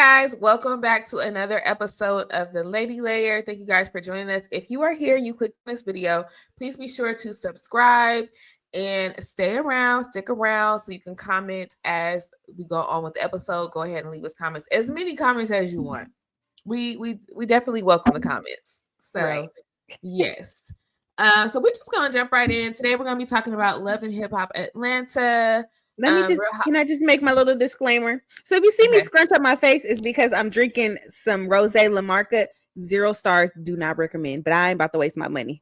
guys, welcome back to another episode of the Lady Layer. Thank you guys for joining us. If you are here and you click this video, please be sure to subscribe and stick around so you can comment as we go on with the episode. Go ahead and leave us comments, as many comments as you want. We definitely welcome the comments. So right. Yes. So we're just gonna jump right in. Today we're gonna be talking about Love and Hip Hop Atlanta. Can I just make my little disclaimer? So if you see me scrunch up my face, it's because I'm drinking some Rosé La Marca. 0 stars, do not recommend, but I ain't about to waste my money.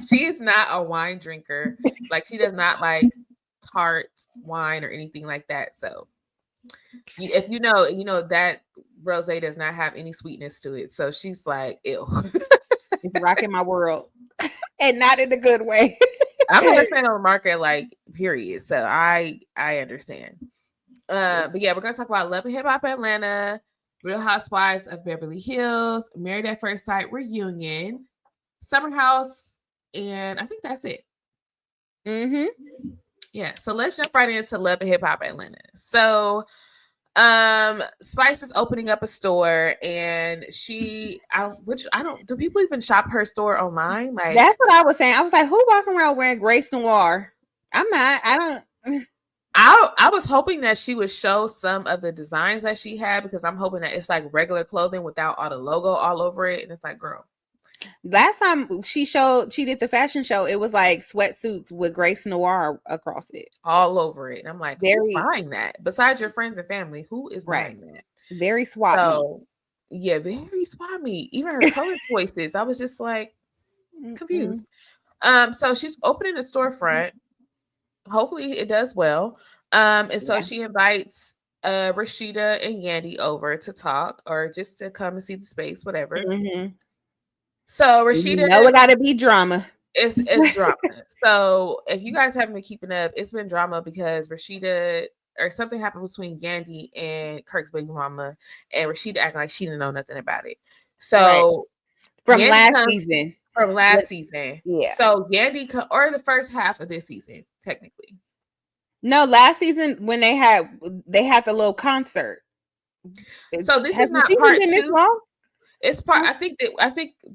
She is not a wine drinker. Like, she does not like tart wine or anything like that. So if you know that Rosé does not have any sweetness to it. So she's like, ew. It's rocking my world. And not in a good way. I'm not a fan of the market, like, period. So I understand. But yeah, we're gonna talk about Love and Hip Hop Atlanta, Real Housewives of Beverly Hills, Married at First Sight Reunion, Summer House, and I think that's it. Yeah. So let's jump right into Love and Hip Hop Atlanta. So Spice is opening up a store, and do people even shop her store online? Like, that's what I was saying. I was like, who walking around wearing Grace Noir? I'm not. I was hoping that she would show some of the designs that she had, because I'm hoping that it's like regular clothing without all the logo all over it. And it's like, girl. Last time she did the fashion show, it was like sweatsuits with Grace Noir across it, all over it. And I'm like, who's buying that? Besides your friends and family, who is buying that? Very swap meet. Yeah, very swap meet. Even her color choices, I was just like confused. So she's opening a storefront. Hopefully it does well. And so she invites Rasheeda and Yandy over to talk, or just to come and see the space, whatever. So Rasheeda, it gotta be drama. It's drama. So if you guys haven't been keeping up, it's been drama because Rasheeda, or something happened between Yandy and Kirk's baby mama, and Rasheeda acting like she didn't know nothing about it. So from last season. Yeah. So Yandy, or the first half of this season, technically. No, last season when they had the little concert. So this is not part 2. It's part. I think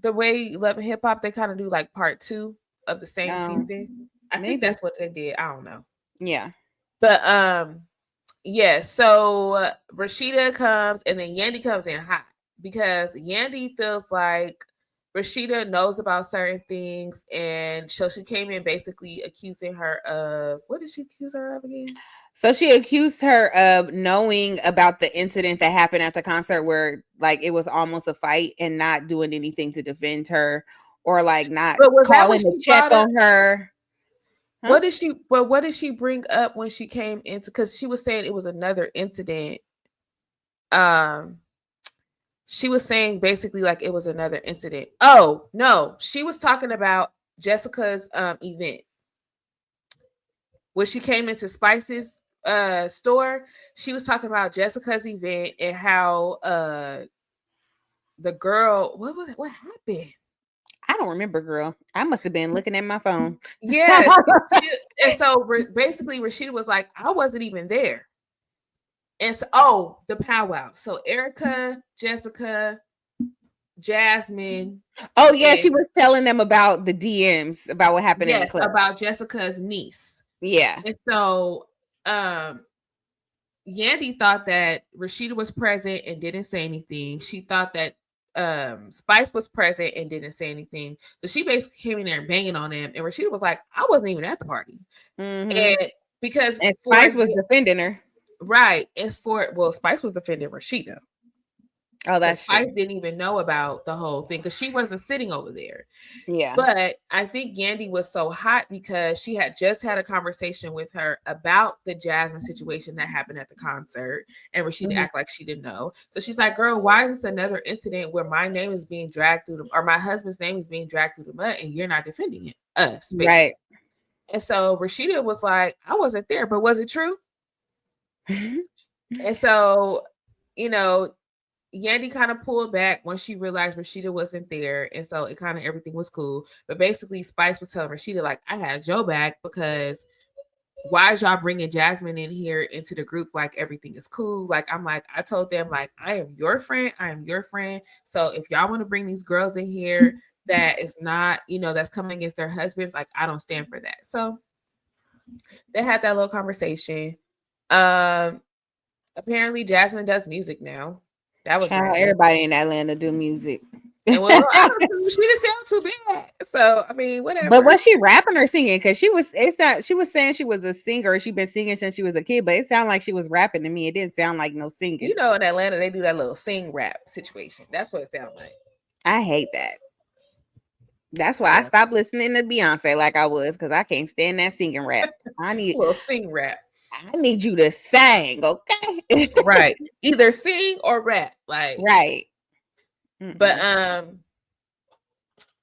the way Love and Hip Hop, they kind of do like part 2 of the same season. I think that's what they did. I don't know. Yeah. But yeah. So Rasheeda comes, and then Yandy comes in hot, because Yandy feels like Rasheeda knows about certain things, and so she came in basically accusing her of, what did she accuse her of again? So she accused her of knowing about the incident that happened at the concert, where like it was almost a fight, and not doing anything to defend her, or like not calling to check on her. Huh? What did she bring up when she came into, because she was saying it was another incident. She was saying basically like it was another incident. Oh, no. She was talking about Jessica's event. When she came into Spice's store, she was talking about Jessica's event and how the girl, what happened? I don't remember, girl. I must have been looking at my phone. Yeah. And so basically Rasheeda was like, I wasn't even there. And so, the powwow. So Erica, Jessica, Jasmine. Oh yeah, she was telling them about the DMs, about what happened in the club. About Jessica's niece. Yeah. And so Yandy thought that Rasheeda was present and didn't say anything. She thought that Spice was present and didn't say anything. So she basically came in there banging on them, and Rasheeda was like, I wasn't even at the party. And because Spice was defending her. Right. Spice was defending Rasheeda. Oh, that's Spice didn't even know about the whole thing, because she wasn't sitting over there. Yeah. But I think Yandy was so hot because she had just had a conversation with her about the Jasmine situation that happened at the concert, and Rasheeda act like she didn't know. So she's like, girl, why is this another incident where my name is being dragged through or my husband's name is being dragged through the mud, and you're not defending us? Basically. Right. And so Rasheeda was like, I wasn't there, but was it true? And so, Yandy kind of pulled back when she realized Rasheeda wasn't there. And so it kind of, everything was cool. But basically Spice was telling Rasheeda, like, I had Joe back because why is y'all bringing Jasmine in here into the group like everything is cool? Like, I'm like, I told them, like, I am your friend. I am your friend. So if y'all want to bring these girls in here that is not, you know, that's coming against their husbands, like, I don't stand for that. So they had that little conversation. Apparently Jasmine does music now. That was everybody in Atlanta do music. And well, she didn't sound too bad. So I mean, whatever. But was she rapping or singing? Because she was saying she was a singer. She'd been singing since she was a kid, but it sounded like she was rapping to me. It didn't sound like no singing. You know, in Atlanta, they do that little sing rap situation. That's what it sounded like. I hate that. That's why I stopped listening to Beyonce like I was, because I can't stand that singing rap. I need little sing rap. I need you to sing, okay? Right. Either sing or rap. Like right. But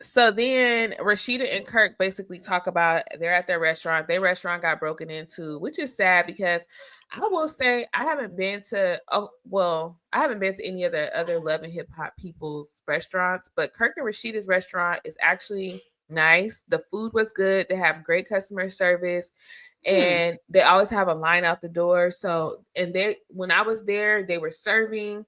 so then Rasheeda and Kirk basically talk about they're at their restaurant. Their restaurant got broken into, which is sad because I will say I haven't been to any of the other Love and Hip Hop people's restaurants, but Kirk and Rasheeda's restaurant is actually nice. The food was good. They have great customer service. And they always have a line out the door. So, and when I was there, they were serving.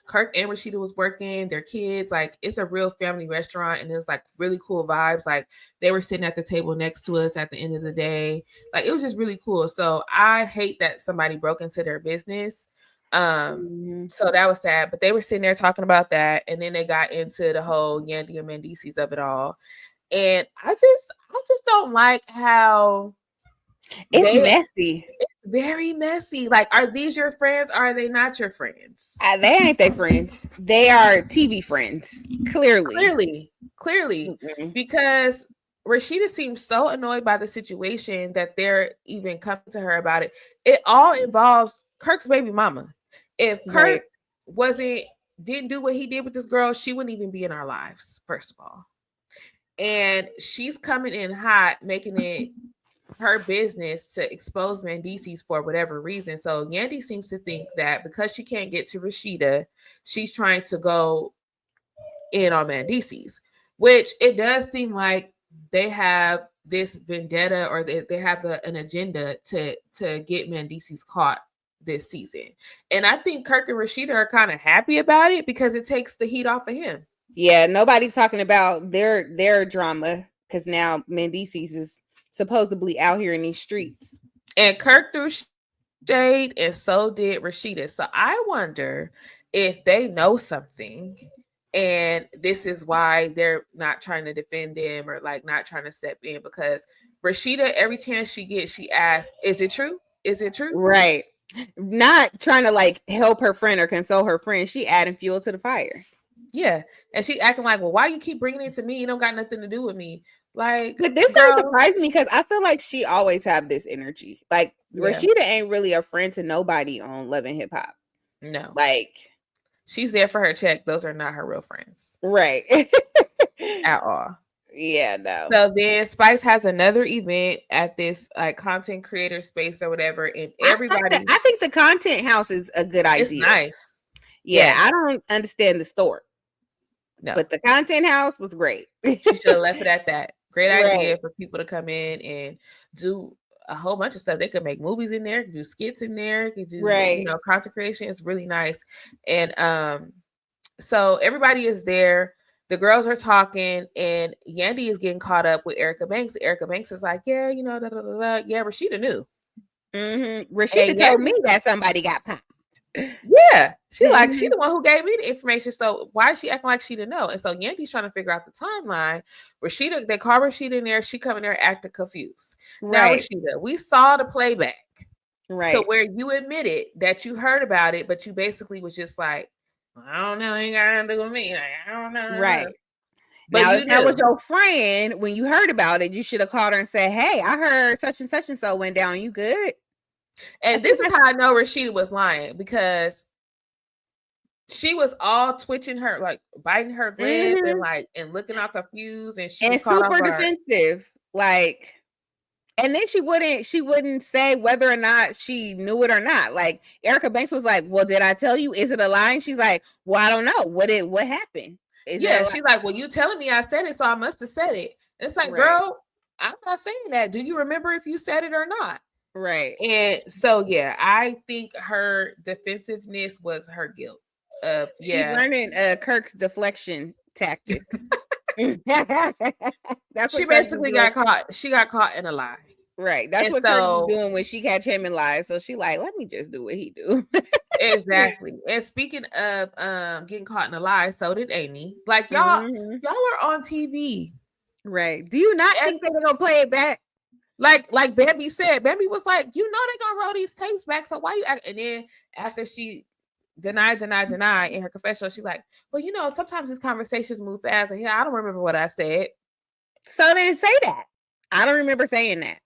Kirk and Rasheeda was working, their kids, like it's a real family restaurant, and it was like really cool vibes. Like they were sitting at the table next to us at the end of the day. Like it was just really cool. So I hate that somebody broke into their business. So that was sad, but they were sitting there talking about that, and then they got into the whole Yandy and Mendices of it all. And I just don't like how it's messy. It's very messy. Like, are these your friends? Or are they not your friends? They ain't their friends. They are TV friends. Clearly. Because Rasheeda seems so annoyed by the situation that they're even coming to her about it. It all involves Kirk's baby mama. If Kirk didn't do what he did with this girl, she wouldn't even be in our lives, first of all. And she's coming in hot, making it her business to expose Mendices for whatever reason. So Yandy seems to think that because she can't get to Rasheeda, she's trying to go in on Mendices, which it does seem like they have this vendetta, or they have an agenda to get Mendices caught this season. And I think Kirk and Rasheeda are kind of happy about it because it takes the heat off of him. Yeah, nobody's talking about their drama because now Mendices is supposedly out here in these streets. And Kirk threw shade, and so did Rasheeda. So I wonder if they know something, and this is why they're not trying to defend them or like not trying to step in, because Rasheeda, every chance she gets, she asks, "Is it true? Is it true?" Right. Not trying to like help her friend or console her friend. She adding fuel to the fire. Yeah. And she acting like, well, why you keep bringing it to me? You don't got nothing to do with me. Like, but this doesn't surprise me because I feel like she always have this energy. Like Rasheeda ain't really a friend to nobody on Love and Hip Hop. No. Like she's there for her check. Those are not her real friends. Right. At all. Yeah, no. So then Spice has another event at this like content creator space or whatever, and everybody. I think the content house is a good idea. It's nice. Yeah, I don't understand the store. No, but the content house was great. She should have left it at that. Great idea for people to come in and do a whole bunch of stuff. They could make movies in there, do skits in there, could do content creation. It's really nice. And so everybody is there. The girls are talking, and Yandy is getting caught up with Erica Banks. Erica Banks is like, yeah, you know, yeah, Rasheeda knew. Rasheeda told me that somebody got popped. Yeah, she the one who gave me the information. So why is she acting like she didn't know? And so Yandy's trying to figure out the timeline. Rasheeda, they call Rasheeda in there. She come in there acting confused. Now, Rasheeda, we saw the playback. Right. So where you admitted that you heard about it, but you basically was just like, I don't know, ain't got nothing to do with me. Like, I don't know. Right. But now, if that was your friend, when you heard about it, you should have called her and said, hey, I heard such and so went down. You good? And this is how I know Rasheeda was lying, because she was all twitching her, like biting her lip and looking all confused, and she was super defensive. Like, and then she wouldn't say whether or not she knew it or not. Like Erica Banks was like, well, did I tell you? Is it a lie? And she's like, well, I don't know. What happened? She's like, well, you telling me I said it, so I must have said it. And it's like, girl, I'm not saying that. Do you remember if you said it or not? Right. And so, yeah, I think her defensiveness was her guilt. She's learning Kirk's deflection tactics. That's She what Kirk is basically doing. got caught. She got caught in a lie. Right. That's And what Kirk is so, doing when she catch him in lies. So she like, let me just do what he do. exactly. And speaking of getting caught in a lie, so did Amy. Like y'all are on TV. Right. Do you not think they're gonna play it back? Like Bambi said, Bambi was like, you know they're gonna roll these tapes back. So why you act? And then after she denied in her confessional, she's like, well, you know, sometimes these conversations move fast. And I don't remember what I said. So then say that. I don't remember saying that.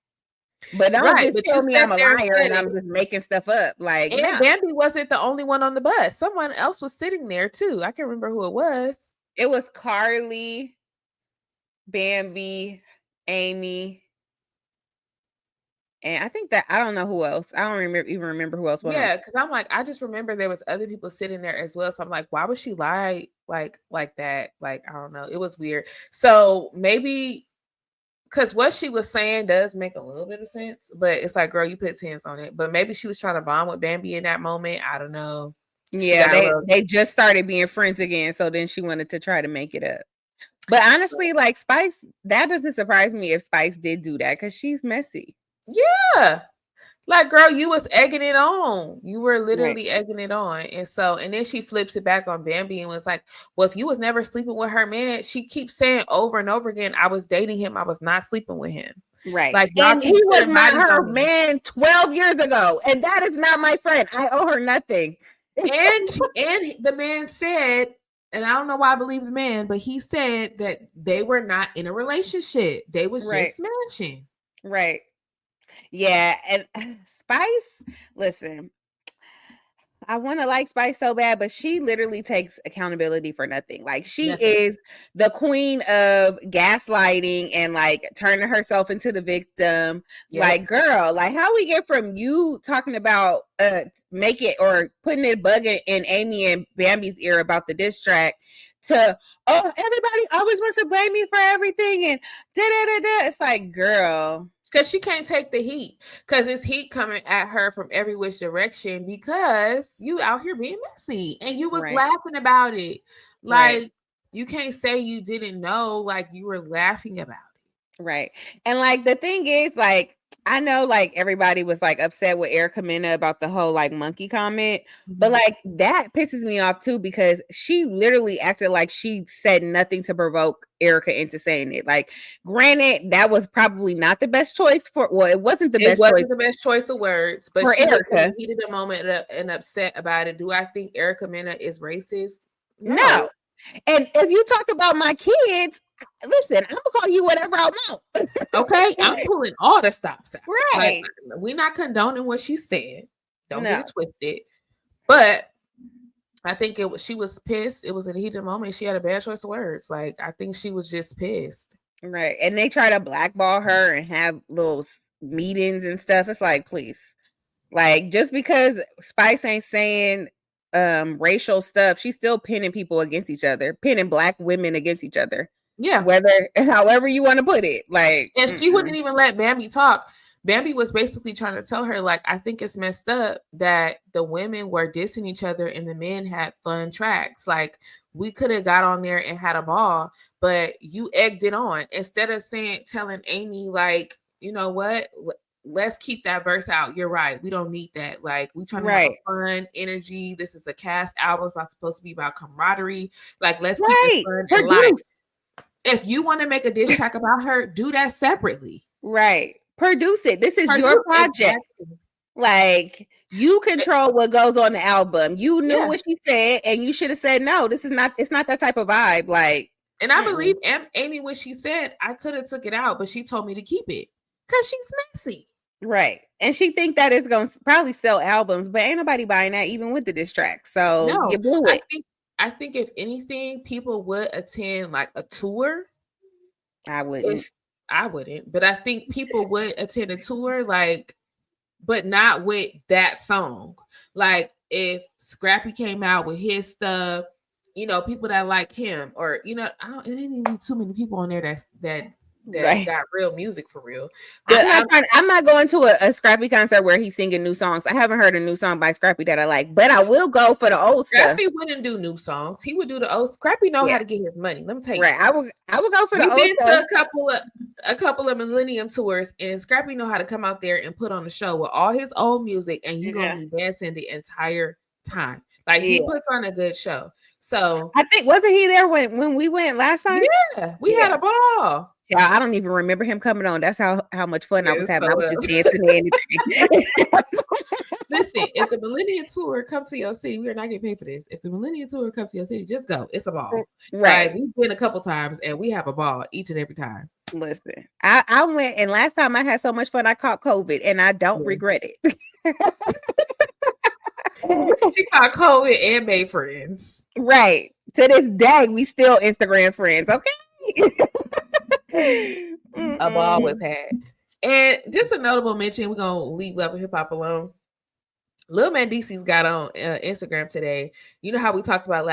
But don't just tell me I'm a liar and I'm just making stuff up. Like, and Bambi wasn't the only one on the bus. Someone else was sitting there too. I can't remember who it was. It was Carly, Bambi, Amy, and I think that I don't know who else. I don't remember who else. Yeah, because I'm like, I just remember there was other people sitting there as well. So I'm like, why would she lie like that? Like, I don't know. It was weird. So maybe because what she was saying does make a little bit of sense, but it's like, girl, you put 10s on it. But maybe she was trying to bond with Bambi in that moment. I don't know. Yeah, they just started being friends again. So then she wanted to try to make it up. But honestly, like Spice, that doesn't surprise me if Spice did do that because she's messy. Yeah. Like, girl, you was egging it on. You were literally egging it on. And then she flips it back on Bambi and was like, well, if you was never sleeping with her man, she keeps saying over and over again, I was dating him. I was not sleeping with him. Right. Like, and he was not her man 12 years ago. And that is not my friend. I owe her nothing. and the man said, and I don't know why I believe the man, but he said that they were not in a relationship. They was just smashing. Right. Yeah, and Spice, listen, I want to like Spice so bad, but she literally takes accountability for nothing. Like she is the queen of gaslighting and like turning herself into the victim. Yep. Like, girl, like how we get from you talking about make it or putting it bugging in Amy and Bambi's ear about the diss track to everybody always wants to blame me for everything and da-da-da-da. It's like, girl. Because she can't take the heat. Because it's heat coming at her from every which direction because you out here being messy. And you was laughing about it. Like, you can't say you didn't know. Like, you were laughing about it. Right. And, like, the thing is, like, I know, like, everybody was, like, upset with Erica Mena about the whole, like, monkey comment. Mm-hmm. But, like, that pisses me off, too, because she literally acted like she said nothing to provoke Erica into saying it. Like, granted, that was probably not the best choice it wasn't the best choice. It wasn't the best choice of words. But she Erica. Heated a moment and upset about it. Do I think Erica Mena is racist? No. And if you talk about my kids, listen, I'm gonna call you whatever I want. Okay, I'm pulling all the stops out. Right. Like, we're not condoning what she said. Don't get it twisted. But I think she was pissed. It was a heated moment. She had a bad choice of words. Like, I think she was just pissed. Right. And they try to blackball her and have little meetings and stuff. It's like, please. Like, just because Spice ain't saying racial stuff, she's still pinning people against each other, pinning Black women against each other. Yeah. However you want to put it. Like, and she wouldn't even let Bambi talk. Bambi was basically trying to tell her, like, I think it's messed up that the women were dissing each other and the men had fun tracks. Like, we could have got on there and had a ball, but you egged it on instead of telling Amy, like, you know what? Let's keep that verse out. You're right. We don't need that. Like, we trying to have a fun energy. This is a cast album. It's supposed to be about camaraderie. Like, let's keep it fun and light. If you want to make a diss track about her, do that separately. Right. Produce it. This is your project. Exactly. Like, you control what goes on the album. You knew what she said, and you should have said no. It's not that type of vibe. Like, and I believe Amy what she said. I could have took it out, but she told me to keep it because she's messy. Right. And she think that it's gonna probably sell albums, but ain't nobody buying that even with the diss track. So you blew it. I think if anything, people would attend like a tour. I wouldn't. I wouldn't, but I think people would attend a tour, like, but not with that song. Like, if Scrappy came out with his stuff, you know, people that like him, or, you know, it ain't even too many people on there that that got real music for real. But I'm not going to a Scrappy concert where he's singing new songs. I haven't heard a new song by Scrappy that I like, but I will go for the old stuff. Scrappy wouldn't do new songs. He would do the old. Scrappy know how to get his money. Let me tell you. Right. I will go for the old We've been stuff. to a couple of Millennium tours, and Scrappy know how to come out there and put on a show with all his old music, and you're gonna be dancing the entire time. Like he puts on a good show. So I think wasn't he there when we went last time? Yeah, we had a ball. Yeah, I don't even remember him coming on. That's how much fun I was having. I was just dancing and anything. Listen, if the Millennium Tour comes to your city, we are not getting paid for this. If the Millennium Tour comes to your city, just go. It's a ball. Right. Like, we've been a couple times and we have a ball each and every time. Listen, I went, and last time I had so much fun, I caught COVID, and I don't regret it. She caught COVID and made friends. Right. To this day, we still Instagram friends. Okay. A ball was had. And just a notable mention, we're gonna leave Love and Hip Hop alone. Lil Mandisi's got on Instagram today. You know how we talked about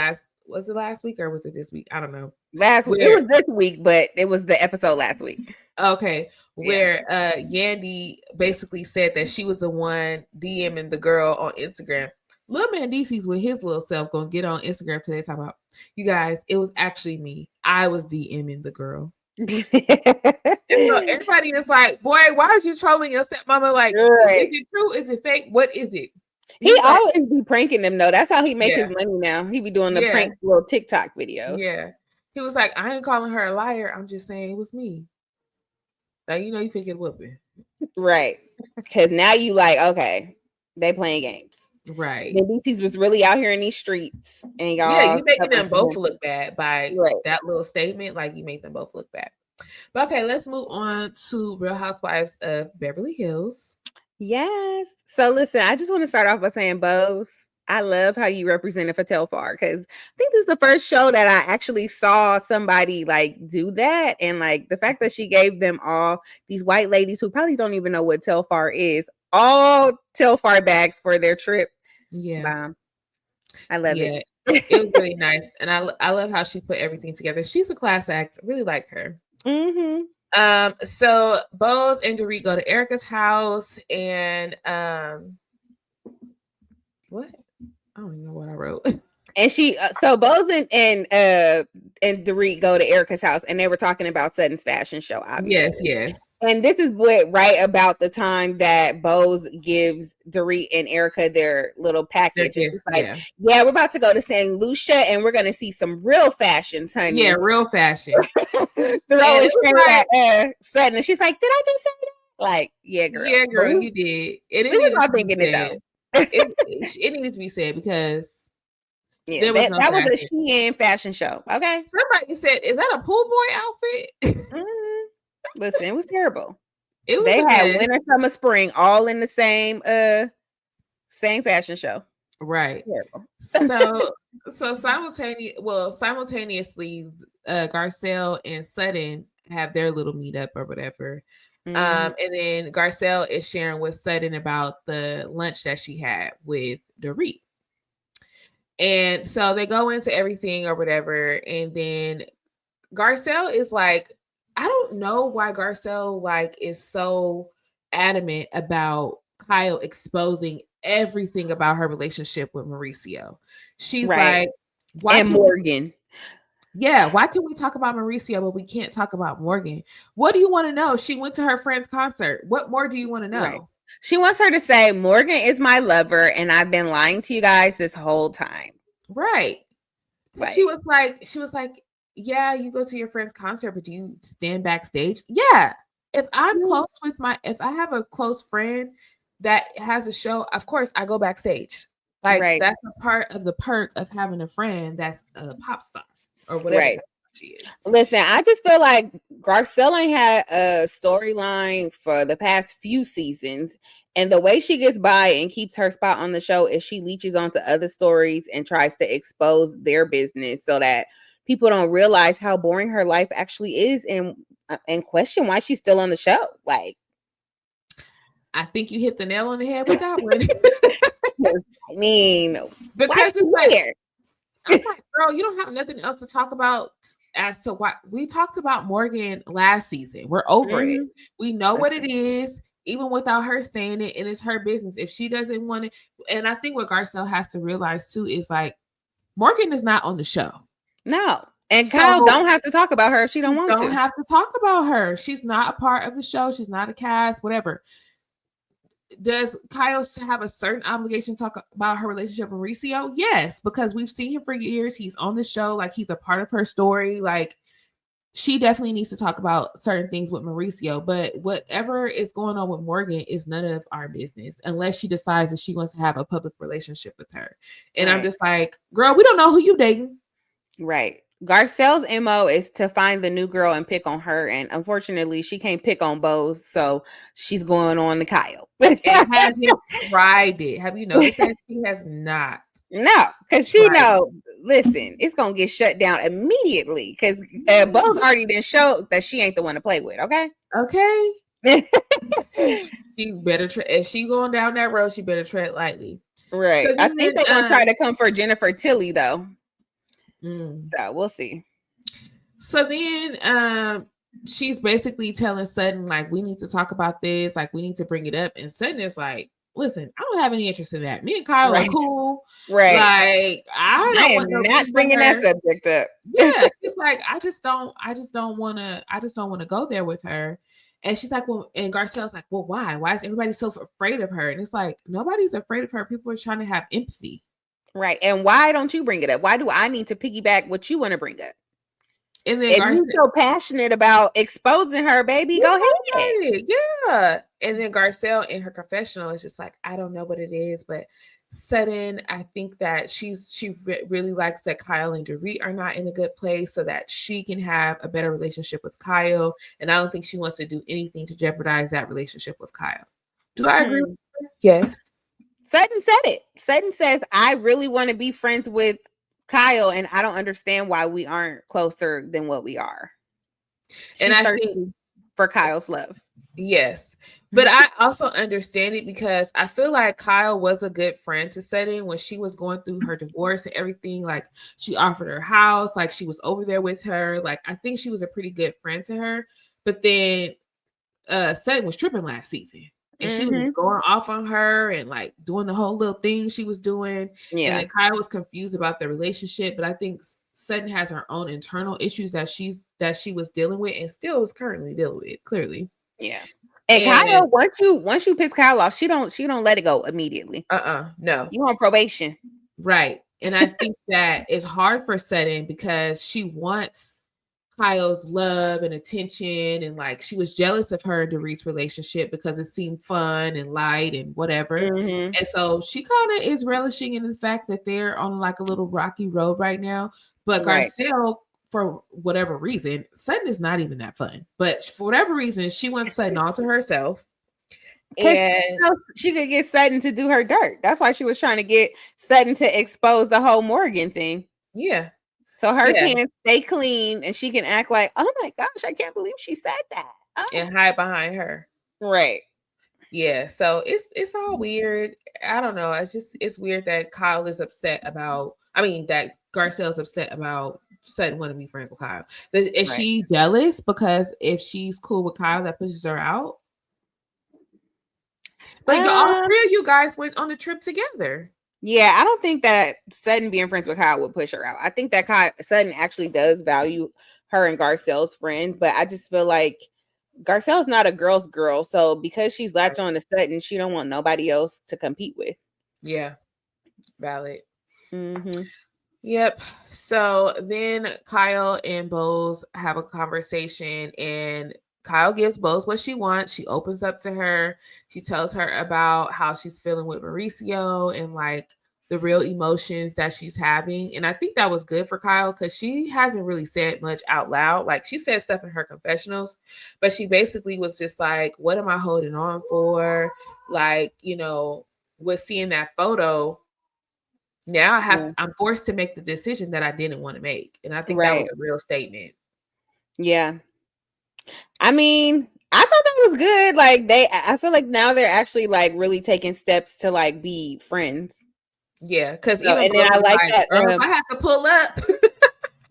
was it last week or was it this week? I don't know. It was this week, but it was the episode last week. Okay. Where Yandy basically said that she was the one DMing the girl on Instagram. Lil Mandisi's with his little self gonna get on Instagram today talking about, you guys, it was actually me. I was DMing the girl. And so everybody is like, boy, why are you trolling your stepmama? Like, is it true? Is it fake? What is it? He always be pranking them though. That's how he makes his money now. He be doing the prank little TikTok videos. Yeah. He was like, I ain't calling her a liar. I'm just saying it was me. Like, you know, you finna get whooping. Right. Because now you like, okay, they playing games. Right. The DCs was really out here in these streets. And y'all, you making them both look bad by that little statement. Like, you make them both look bad. But okay, let's move on to Real Housewives of Beverly Hills. Yes. So listen, I just want to start off by saying, Bose, I love how you represented for Telfar, because I think this is the first show that I actually saw somebody like do that. And like the fact that she gave them all these white ladies who probably don't even know what Telfar is, all Telfar bags for their trip. Yeah. I love it. It was really nice. And I love how she put everything together. She's a class act. Really like her. Mm-hmm. So Bose and Dorit go to Erica's house, and what? I don't even know what I wrote. And she, so Bose and Dorit go to Erica's house, and they were talking about Sutton's fashion show. Obviously. Yes. And this is right about the time that Bose gives Dorit and Erica their little package. It's like, we're about to go to St. Lucia, and we're gonna see some real fashions, honey. Yeah, real fashion. Throwing shade at Sutton, and she's like, "Did I just say that?" Like, yeah, girl. Yeah, girl, you did. We were all thinking it though. It needed to be said because that was a Shein fashion show. Okay. Somebody said, "Is that a pool boy outfit?" Listen, it was terrible. They had winter, summer, spring all in the same fashion show. Right. So simultaneously, Garcelle and Sutton have their little meetup or whatever. And then Garcelle is sharing with Sutton about the lunch that she had with Dorit. And so they go into everything or whatever. And then Garcelle is like, I don't know why Garcelle like is so adamant about Kyle exposing everything about her relationship with Mauricio. She's like, why? And Morgan. Why can we talk about Mauricio, but we can't talk about Morgan? What do you want to know? She went to her friend's concert. What more do you want to know? Right. She wants her to say, Morgan is my lover, and I've been lying to you guys this whole time. Right. She was like, yeah, you go to your friend's concert, but do you stand backstage? Yeah. If I'm close with if I have a close friend that has a show, of course I go backstage. Like that's a part of the perk of having a friend that's a pop star or whatever she is. Listen, I just feel like Garcelle ain't had a storyline for the past few seasons. And the way she gets by and keeps her spot on the show is she leeches onto other stories and tries to expose their business so that people don't realize how boring her life actually is and question why she's still on the show. Like, I think you hit the nail on the head with that one. I mean, because it's like, I'm like, girl, you don't have nothing else to talk about as to why we talked about Morgan last season. We're over it. We know what it is, even without her saying it, and it's her business. If she doesn't want it, and I think what Garcelle has to realize too is like Morgan is not on the show. No. And Kyle don't have to talk about her if she don't want to. Don't have to talk about her. She's not a part of the show. She's not a cast, whatever. Does Kyle have a certain obligation to talk about her relationship with Mauricio? Yes, because we've seen him for years. He's on the show. Like, he's a part of her story. Like, she definitely needs to talk about certain things with Mauricio. But whatever is going on with Morgan is none of our business unless she decides that she wants to have a public relationship with her. And I'm just like, girl, we don't know who you dating. Right. Garcelle's MO is to find the new girl and pick on her. And unfortunately, she can't pick on Bose. So she's going on to Kyle. And hasn't tried it. Have you noticed that? She has not. No, because she know, listen, it's going to get shut down immediately. Because Bose already done showed that she ain't the one to play with. Okay. Okay. She better, if she going down that road, she better tread lightly. Right. So I think they're going to try to come for Jennifer Tilly, though. So we'll see. So then she's basically telling Sutton, like, we need to talk about this, like, we need to bring it up. And Sutton is like, listen, I don't have any interest in that. Me and Kyle are cool. Right. Like, I am not bringing that subject up. Yeah. She's like, I just don't want to go there with her. And she's like, well, and Garcelle's like, well, why? Why is everybody so afraid of her? And it's like, nobody's afraid of her. People are trying to have empathy. Right. And why don't you bring it up? Why do I need to piggyback what you want to bring up? And then if you're so passionate about exposing her, baby, go ahead. Yeah. And then Garcelle in her confessional is just like, I don't know what it is, but Sutton, I think that she really likes that Kyle and Dorit are not in a good place so that she can have a better relationship with Kyle. And I don't think she wants to do anything to jeopardize that relationship with Kyle. Do I agree with her? Yes. Sutton said it. Sutton says, I really want to be friends with Kyle, and I don't understand why we aren't closer than what we are. And I think for Kyle's love. Yes. But I also understand it because I feel like Kyle was a good friend to Sutton when she was going through her divorce and everything. Like, she offered her house, like she was over there with her. Like, I think she was a pretty good friend to her. But then Sutton was tripping last season. And she was going off on her and like doing the whole little thing she was doing. Yeah. And then Kyle was confused about the relationship. But I think Sutton has her own internal issues that she was dealing with and still is currently dealing with, clearly. Yeah. And Kyle, once you piss Kyle off, she don't let it go immediately. No. You on probation. Right. And I think that it's hard for Sutton because she wants Kyle's love and attention, and like she was jealous of her and Dorit's relationship because it seemed fun and light and whatever. And so she kind of is relishing in the fact that they're on like a little rocky road right now. But Garcelle, for whatever reason, Sutton is not even that fun. But for whatever reason, she wants Sutton all to herself. And she could get Sutton to do her dirt. That's why she was trying to get Sutton to expose the whole Morgan thing. Yeah. So her hands stay clean and she can act like, oh my gosh, I can't believe she said that. Oh. And hide behind her. Right. Yeah. So it's all weird. I don't know. It's weird that Kyle is upset about, that Garcelle's upset about Sutton wanting to be friends with Kyle. Is she jealous because if she's cool with Kyle, that pushes her out? Like all three of you guys went on a trip together. Yeah, I don't think that Sutton being friends with Kyle would push her out. I think that Sutton actually does value her and Garcelle's friend, but I just feel like Garcelle's not a girl's girl. So because she's latched on to Sutton, she don't want nobody else to compete with. Yeah, valid. Yep. So then Kyle and Bose have a conversation and Kyle gives Bose what she wants. She opens up to her. She tells her about how she's feeling with Mauricio and like the real emotions that she's having. And I think that was good for Kyle because she hasn't really said much out loud. Like she said stuff in her confessionals, but she basically was just like, what am I holding on for? Like, with seeing that photo, now I'm forced to make the decision that I didn't want to make. And I think that was a real statement. Yeah. I thought that was good. Like I feel like now they're actually like really taking steps to like be friends. Yeah, because and then I like that. I have to pull up.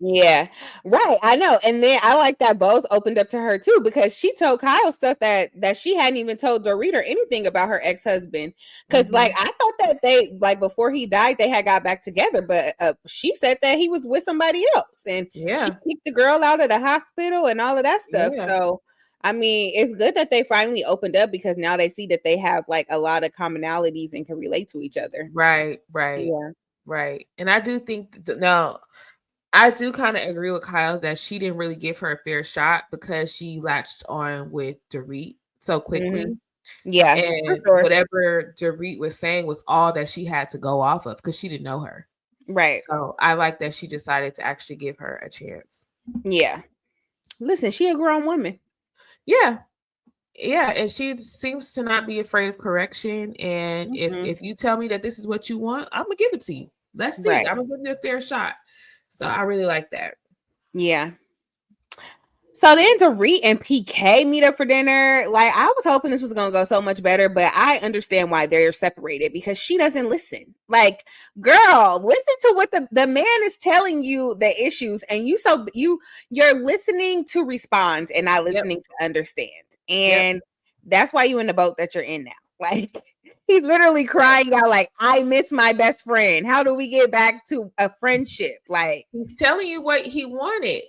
Yeah, right. I know. And then I like that Bose opened up to her too, because she told Kyle stuff that she hadn't even told Dorit or anything about her ex-husband. Because like I thought that they, like, before he died they had got back together, but she said that he was with somebody else, and she kicked the girl out of the hospital and all of that stuff. So I mean, it's good that they finally opened up, because now they see that they have like a lot of commonalities and can relate to each other. Right. Yeah. Right. And I do think now I do kind of agree with Kyle that she didn't really give her a fair shot, because she latched on with Dorit so quickly. Yeah. And whatever Dorit was saying was all that she had to go off of, because she didn't know her. Right. So I like that she decided to actually give her a chance. Yeah. Listen, she a grown woman. Yeah. Yeah, and she seems to not be afraid of correction. And if you tell me that this is what you want, I'm gonna give it to you. Let's see. Right. I'm gonna give you a fair shot. So I really like that. Yeah. So then Dorit and PK meet up for dinner. Like, I was hoping this was gonna go so much better, but I understand why they're separated, because she doesn't listen. Like, girl, listen to what the man is telling you, the issues, and you're listening to respond and not listening to understand. And that's why you're in the boat that you're in now. Like, he's literally crying out like, I miss my best friend. How do we get back to a friendship? Like, he's telling you what he wanted,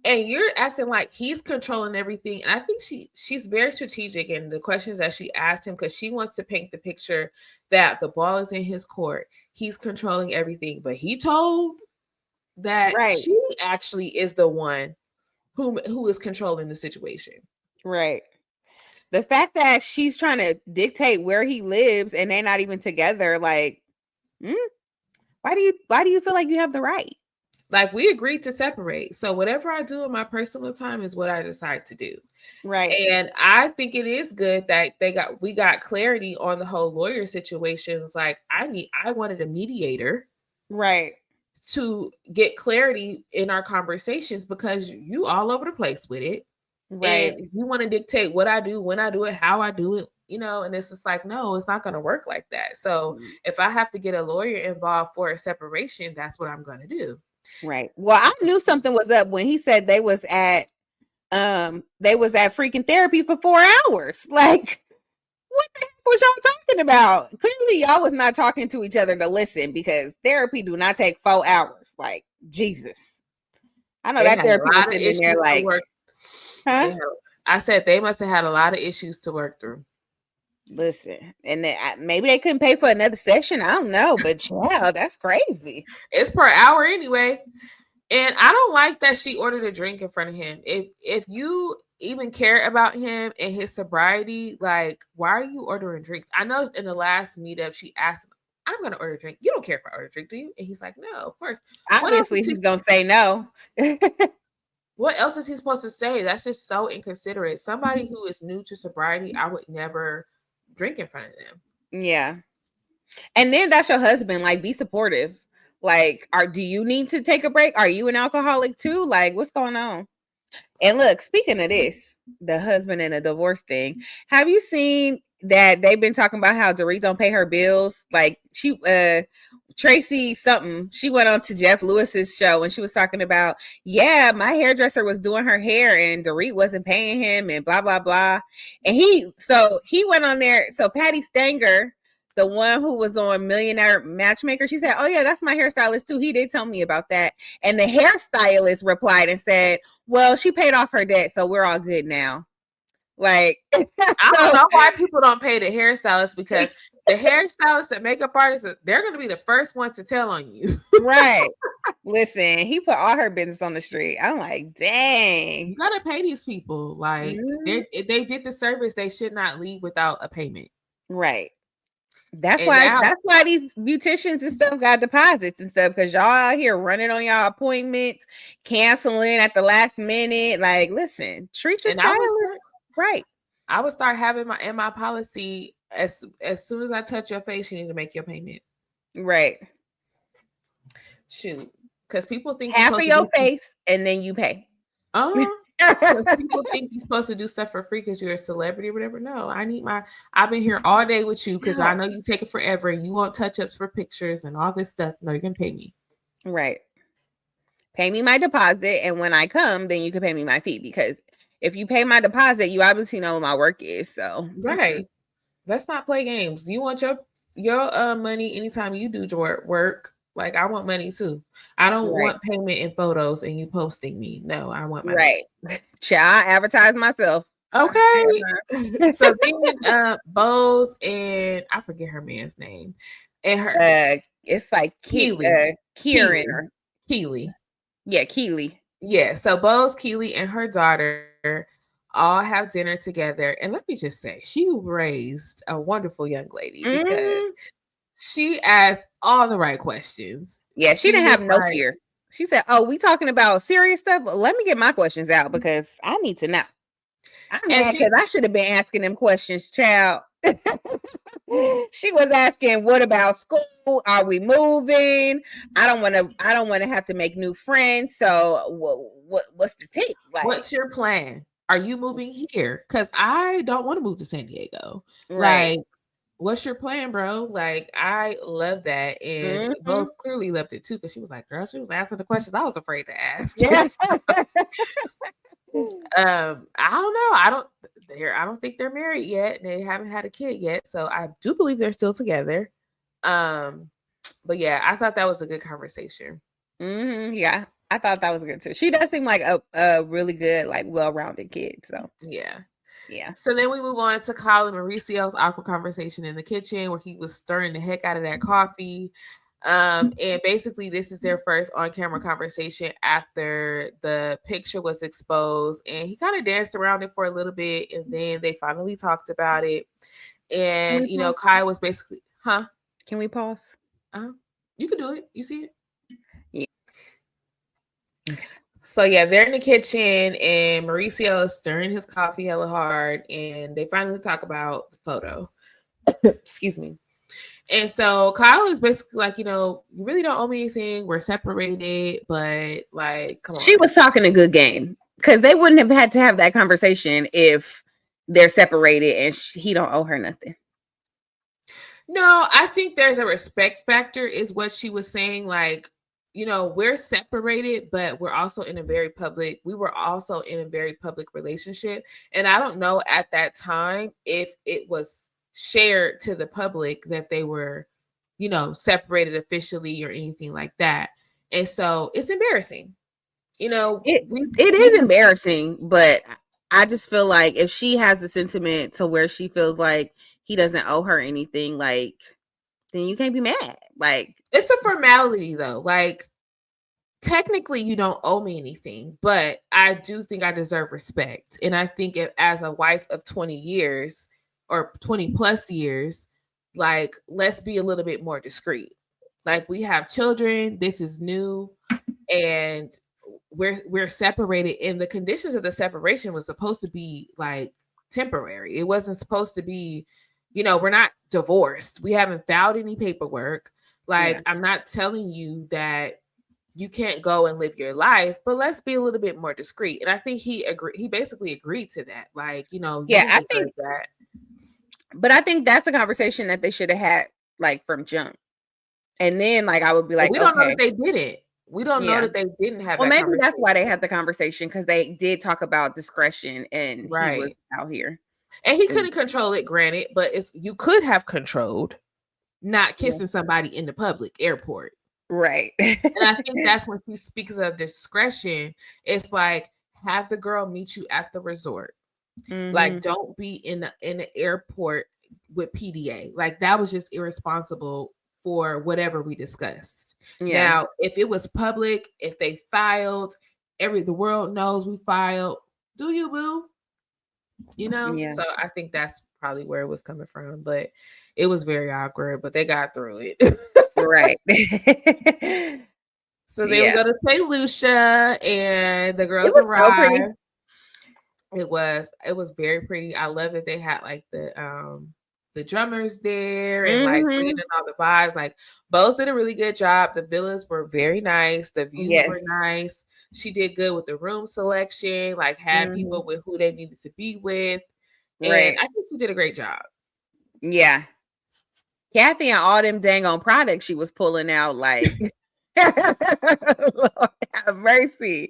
and you're acting like he's controlling everything. And I think she's very strategic in the questions that she asked him, because she wants to paint the picture that the ball is in his court. He's controlling everything, but he told that she actually is the one who is controlling the situation. Right. The fact that she's trying to dictate where he lives and they're not even together, like, why do you feel like you have the right? Like, we agreed to separate. So whatever I do in my personal time is what I decide to do. Right. And I think it is good that we got clarity on the whole lawyer situations. Like, I wanted a mediator. Right. To get clarity in our conversations, because you all over the place with it. Right. And you want to dictate what I do, when I do it, how I do it, and it's just like, no, it's not going to work like that. So if I have to get a lawyer involved for a separation, that's what I'm going to do. Right. Well, I knew something was up when he said they was at freaking therapy for 4 hours. Like, what the heck was y'all talking about? Clearly y'all was not talking to each other to listen, because therapy do not take 4 hours. Like, Jesus. I know that therapy was sitting in there like, huh? I said they must have had a lot of issues to work through. Listen, and maybe they couldn't pay for another session. I don't know, but yeah, that's crazy. It's per hour anyway. And I don't like that she ordered a drink in front of him. If you even care about him and his sobriety, like, why are you ordering drinks? I know in the last meetup she asked him, I'm going to order a drink. You don't care if I order a drink, do you? And he's like, no, of course. Obviously, he's going to say no. What else is he supposed to say? That's just so inconsiderate. Somebody who is new to sobriety, I would never drink in front of them. Yeah. And then that's your husband. Like, be supportive. Like, do you need to take a break? Are you an alcoholic too? Like, what's going on? And look, speaking of this, the husband and the divorce thing, have you seen that they've been talking about how Dorit don't pay her bills? Like, Tracy something, she went on to Jeff Lewis's show and she was talking about, yeah, my hairdresser was doing her hair and Dorit wasn't paying him and blah, blah, blah. And he went on there. So Patty Stanger, the one who was on Millionaire Matchmaker, she said, oh yeah, that's my hairstylist too. He did tell me about that. And the hairstylist replied and said, well, she paid off her debt, so we're all good now. Like, I don't know why people don't pay the hairstylist, because the hairstylist and makeup artists, they're going to be the first one to tell on you. Right. Listen, he put all her business on the street. I'm like, dang. You got to pay these people. Like, if they did the service, they should not leave without a payment. Right. That's why these beauticians and stuff got deposits and stuff, because y'all out here running on y'all appointments, canceling at the last minute. Like, listen, treat your stylist right. I would start having my policy, as soon as I touch your face, you need to make your payment. Right. Shoot, because people think half of your face and then you pay. People think you're supposed to do stuff for free because you're a celebrity or whatever. No, I've been here all day with you because I know you take it forever and you want touch-ups for pictures and all this stuff. No, you're gonna pay me. Right. pay me my deposit, and when I come, then you can pay me my fee. Because if you pay my deposit, you obviously know what my work is. So right. Let's not play games. You want your money anytime you do your work. Like I want money too. I don't want payment in photos and you posting me. No, I want my money. Child, I advertise myself. Okay. So then Bose and I forget her man's name. And her it's like Kieran or Keely. Yeah, Keely. Yeah. So Bose, Keely, and her daughter all have dinner together. And let me just say, she raised a wonderful young lady because she asked all the right questions. Yeah, she didn't have no fear. She said, "Oh, we talking about serious stuff? Let me get my questions out because I need to know." I'm mad because I should have been asking them questions, child. She was asking, "What about school? Are we moving? I don't want to have to make new friends. So, what's the tip? Like, what's your plan? Are you moving here? Because I don't want to move to San Diego. Right. Like, what's your plan, bro? Like, I love that. And both clearly loved it too, because she was like, girl, she was asking the questions I was afraid to ask. Yes. I don't know. I don't think they're married yet. They haven't had a kid yet. So I do believe they're still together. But yeah, I thought that was a good conversation. Yeah. I thought that was good too. She does seem like a really good, like well-rounded kid. So yeah. So then we move on to Kyle and Mauricio's awkward conversation in the kitchen where he was stirring the heck out of that coffee. And basically this is their first on-camera conversation after the picture was exposed, and he kind of danced around it for a little bit, and then they finally talked about it. And you know, Kyle was basically, Can we pause? You can do it. You see it? So yeah, they're in the kitchen and Mauricio is stirring his coffee hella hard, and they finally talk about the photo. Excuse me. And so Kyle is basically like, you know, you really don't owe me anything. We're separated, but like, come on. She was talking a good game because they wouldn't have had to have that conversation if they're separated and he don't owe her nothing. No, I think there's a respect factor is what she was saying. Like, you know, we're separated, but we were also in a very public relationship. And I don't know at that time if it was shared to the public that they were, you know, separated officially or anything like that. And so it's embarrassing. You know, it is embarrassing, but I just feel like if she has a sentiment to where she feels like he doesn't owe her anything, like, then you can't be mad. Like, it's a formality though. Like, technically you don't owe me anything, but I do think I deserve respect. And I think as a wife of 20 years or 20 plus years, like, let's be a little bit more discreet. Like, we have children, this is new, and we're separated, and the conditions of the separation was supposed to be like temporary. It wasn't supposed to be, you know, we're not divorced. We haven't filed any paperwork. Like, I'm not telling you that you can't go and live your life, but let's be a little bit more discreet. And I think he basically agreed to that. Like, you know, I think that. But I think that's a conversation that they should have had like from jump. And then like I would be like, we don't know that they didn't. We don't know that they didn't have. Well, maybe that's why they had the conversation, because they did talk about discretion, and he was out here. And he couldn't control it, granted, but you could have controlled not kissing somebody in the public airport. Right. And I think that's when she speaks of discretion. It's like, have the girl meet you at the resort. Like, don't be in the airport with PDA. Like, that was just irresponsible for whatever we discussed. Now, if it was public, if they filed, the world knows we filed. Do you, boo? You know? So I think that's probably where it was coming from, but it was very awkward, but they got through it. Right. So then we go to St. Lucia, and the girls arrive. So it was very pretty. I love that they had like the drummers there and like bringing in all the vibes. Like, both did a really good job. The villas were very nice. The views were nice. She did good with the room selection, like had people with who they needed to be with. And I think she did a great job. Yeah. Kathy and all them dang on products she was pulling out, like Lord have mercy.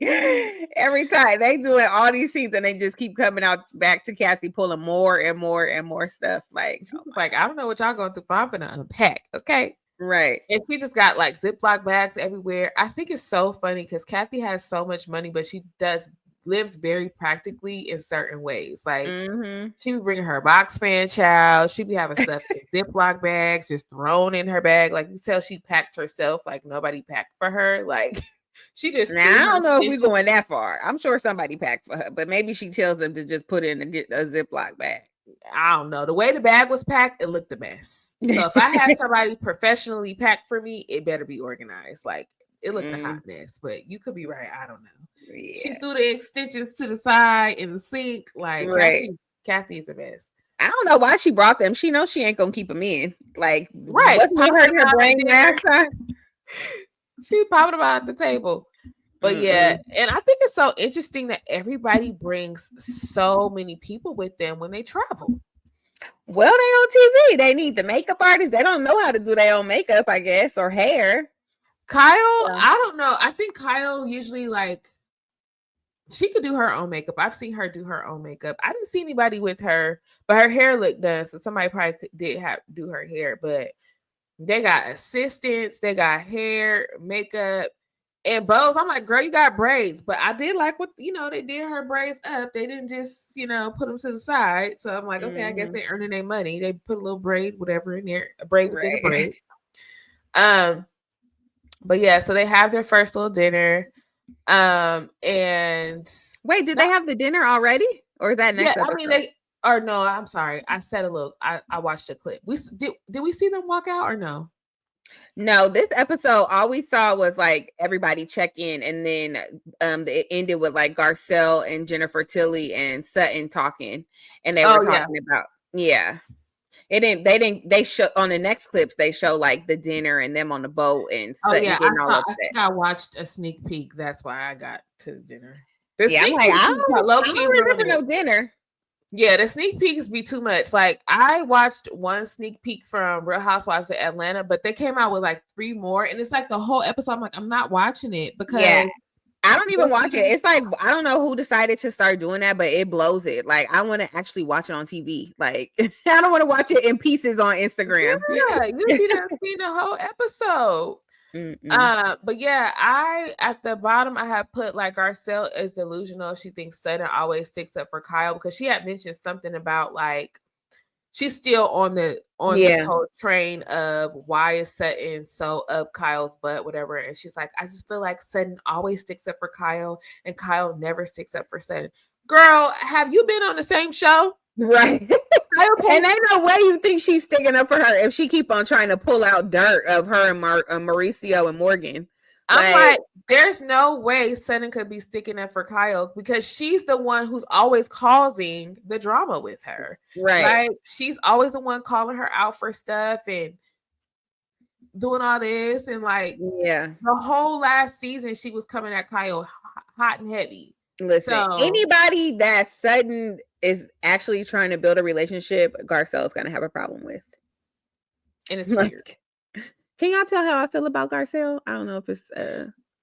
Every time they doing all these scenes and they just keep coming out back to Kathy pulling more and more and more stuff. Like, she was like, I don't know what y'all going through, but I'm gonna unpack, okay? Right. And she just got like Ziploc bags everywhere. I think it's so funny because Kathy has so much money, but she lives very practically in certain ways. Like she be bringing her box fan child. She be having stuff in Ziploc bags just thrown in her bag. Like you tell she packed herself like nobody packed for her. Like she just now I don't know if we're going that far. I'm sure somebody packed for her, but maybe she tells them to just put in a Ziploc bag. I don't know. The way the bag was packed, it looked a mess. So if I had somebody professionally packed for me, it better be organized. Like it looked a hot mess, but you could be right. I don't know. Yeah. She threw the extensions to the side in the sink. Like Kathy's a mess. I don't know why she brought them. She knows she ain't gonna keep them in. Like, wasn't it hurting her brain last time? She popped them out at the table. But yeah, and I think it's so interesting that everybody brings so many people with them when they travel. Well, they on TV. They need the makeup artist. They don't know how to do their own makeup, I guess, or hair. Kyle, I don't know. I think Kyle usually like she could do her own makeup. I've seen her do her own makeup. I didn't see anybody with her, but her hair looked done, so somebody probably did do her hair. But they got assistants, they got hair, makeup. And bows, I'm like, girl, you got braids. But I did like what, they did her braids up. They didn't just, put them to the side. So I'm like, okay, I guess they're earning their money. They put a little braid, whatever in there, a braid within a braid. But yeah, so they have their first little dinner. And wait, did they have the dinner already? Or is that next episode? No, I'm sorry. I said a little, I watched a clip. Did we see them walk out or no? No, this episode, all we saw was like everybody check in, and then it ended with like Garcelle and Jennifer Tilly and Sutton talking, and they were talking about they show on the next clips they show like the dinner and them on the boat and Sutton getting all upset. I think I watched a sneak peek. That's why I got to the dinner. I'm like, I don't remember no dinner. Yeah, the sneak peeks be too much. Like I watched one sneak peek from Real Housewives of Atlanta, but they came out with like 3 more, and it's like the whole episode. I'm like, I'm not watching it because I don't even watch it. It's like I don't know who decided to start doing that, but it blows it. Like I want to actually watch it on TV. Like I don't want to watch it in pieces on Instagram. Yeah, you see the whole episode. But yeah, at the bottom I have put like Garcelle is delusional. She thinks Sutton always sticks up for Kyle because she had mentioned something about like she's still on this whole train of why is Sutton so up Kyle's butt, whatever. And she's like, I just feel like Sutton always sticks up for Kyle and Kyle never sticks up for Sutton. Girl, have you been on the same show? Right. And ain't no way you think she's sticking up for her if she keep on trying to pull out dirt of her and Mauricio and Morgan. I'm like, there's no way Sutton could be sticking up for Kyle because she's the one who's always causing the drama with her. Right. Like she's always the one calling her out for stuff and doing all this. And like, the whole last season, she was coming at Kyle hot and heavy. Listen, anybody that Sutton is actually trying to build a relationship, Garcelle is going to have a problem with. And it's weird. Can y'all tell how I feel about Garcelle? I don't know if it's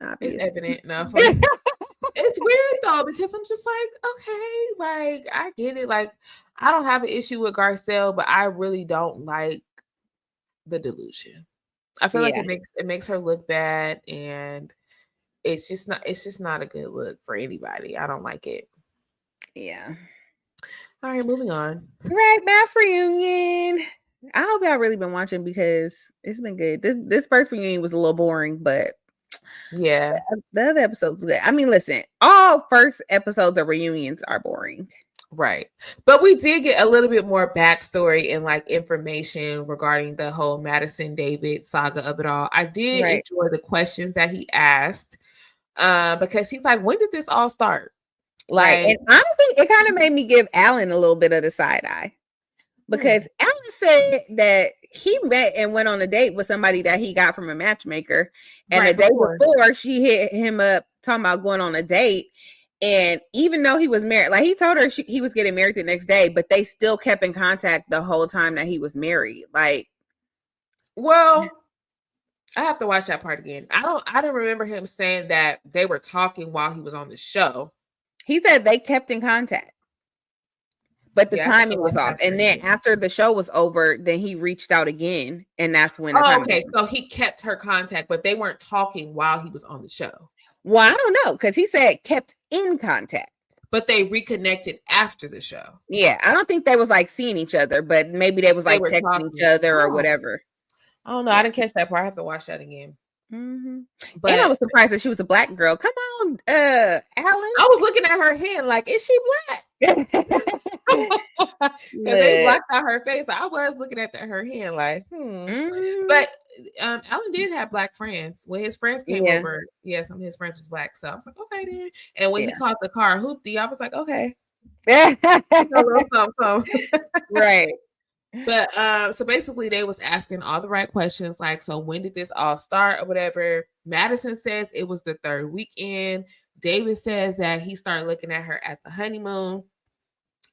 obvious. It's evident enough. It's weird though, because I'm just like, okay, like I get it. Like I don't have an issue with Garcelle, but I really don't like the delusion. I feel like it makes her look bad, and it's just not a good look for anybody. I don't like it. Yeah. All right, moving on. Right, MAFS Reunion. I hope y'all really been watching because it's been good. This first reunion was a little boring, but yeah, the other episodes good. I mean, listen, all first episodes of reunions are boring. Right. But we did get a little bit more backstory and like information regarding the whole Madison David saga of it all. I did enjoy the questions that he asked because he's like, when did this all start? Like, and honestly, it kind of made me give Alan a little bit of the side eye because Alan said that he met and went on a date with somebody that he got from a matchmaker. And the day before, she hit him up talking about going on a date. And even though he was married, like he told her he was getting married the next day, but they still kept in contact the whole time that he was married. Like, well, I have to watch that part again. I don't remember him saying that they were talking while he was on the show. He said they kept in contact, but the timing was off. And then after the show was over, then he reached out again, and that's when the time. Okay, so he kept her contact, but they weren't talking while he was on the show. Well, I don't know, because he said kept in contact. But they reconnected after the show. Yeah, I don't think they was like seeing each other, but maybe they was like texting each other or whatever. I don't know. I didn't catch that part. I have to watch that again. Mm-hmm. But and I was surprised that she was a black girl. Come on, Alan. I was looking at her hand like, is she black? Because they blocked out her face. I was looking at her hand like, Mm-hmm. But Alan did have black friends. When his friends came over, some of his friends was black. So I was like, okay then. And when he called the car hoopty, I was like, okay. Right. But so basically they was asking all the right questions, like, so when did this all start or whatever. Madison says it was the third weekend. David says that he started looking at her at the honeymoon.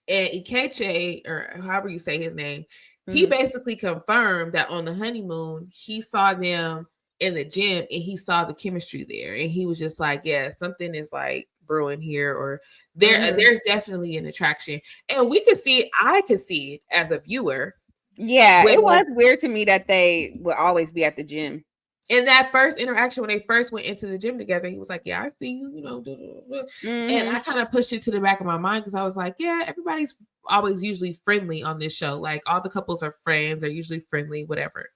And Ichechi, or however you say his name, he basically confirmed that on the honeymoon he saw them in the gym and he saw the chemistry there, and he was just like, yeah, something is like brewing here, or there's definitely an attraction. And we could see it. I could see it as a viewer. Yeah, it was weird to me that they would always be at the gym. In that first interaction, when they first went into the gym together, he was like, yeah, I see you, and I kind of pushed it to the back of my mind because I was like, yeah, everybody's always usually friendly on this show. Like, all the couples are friends, are usually friendly, whatever.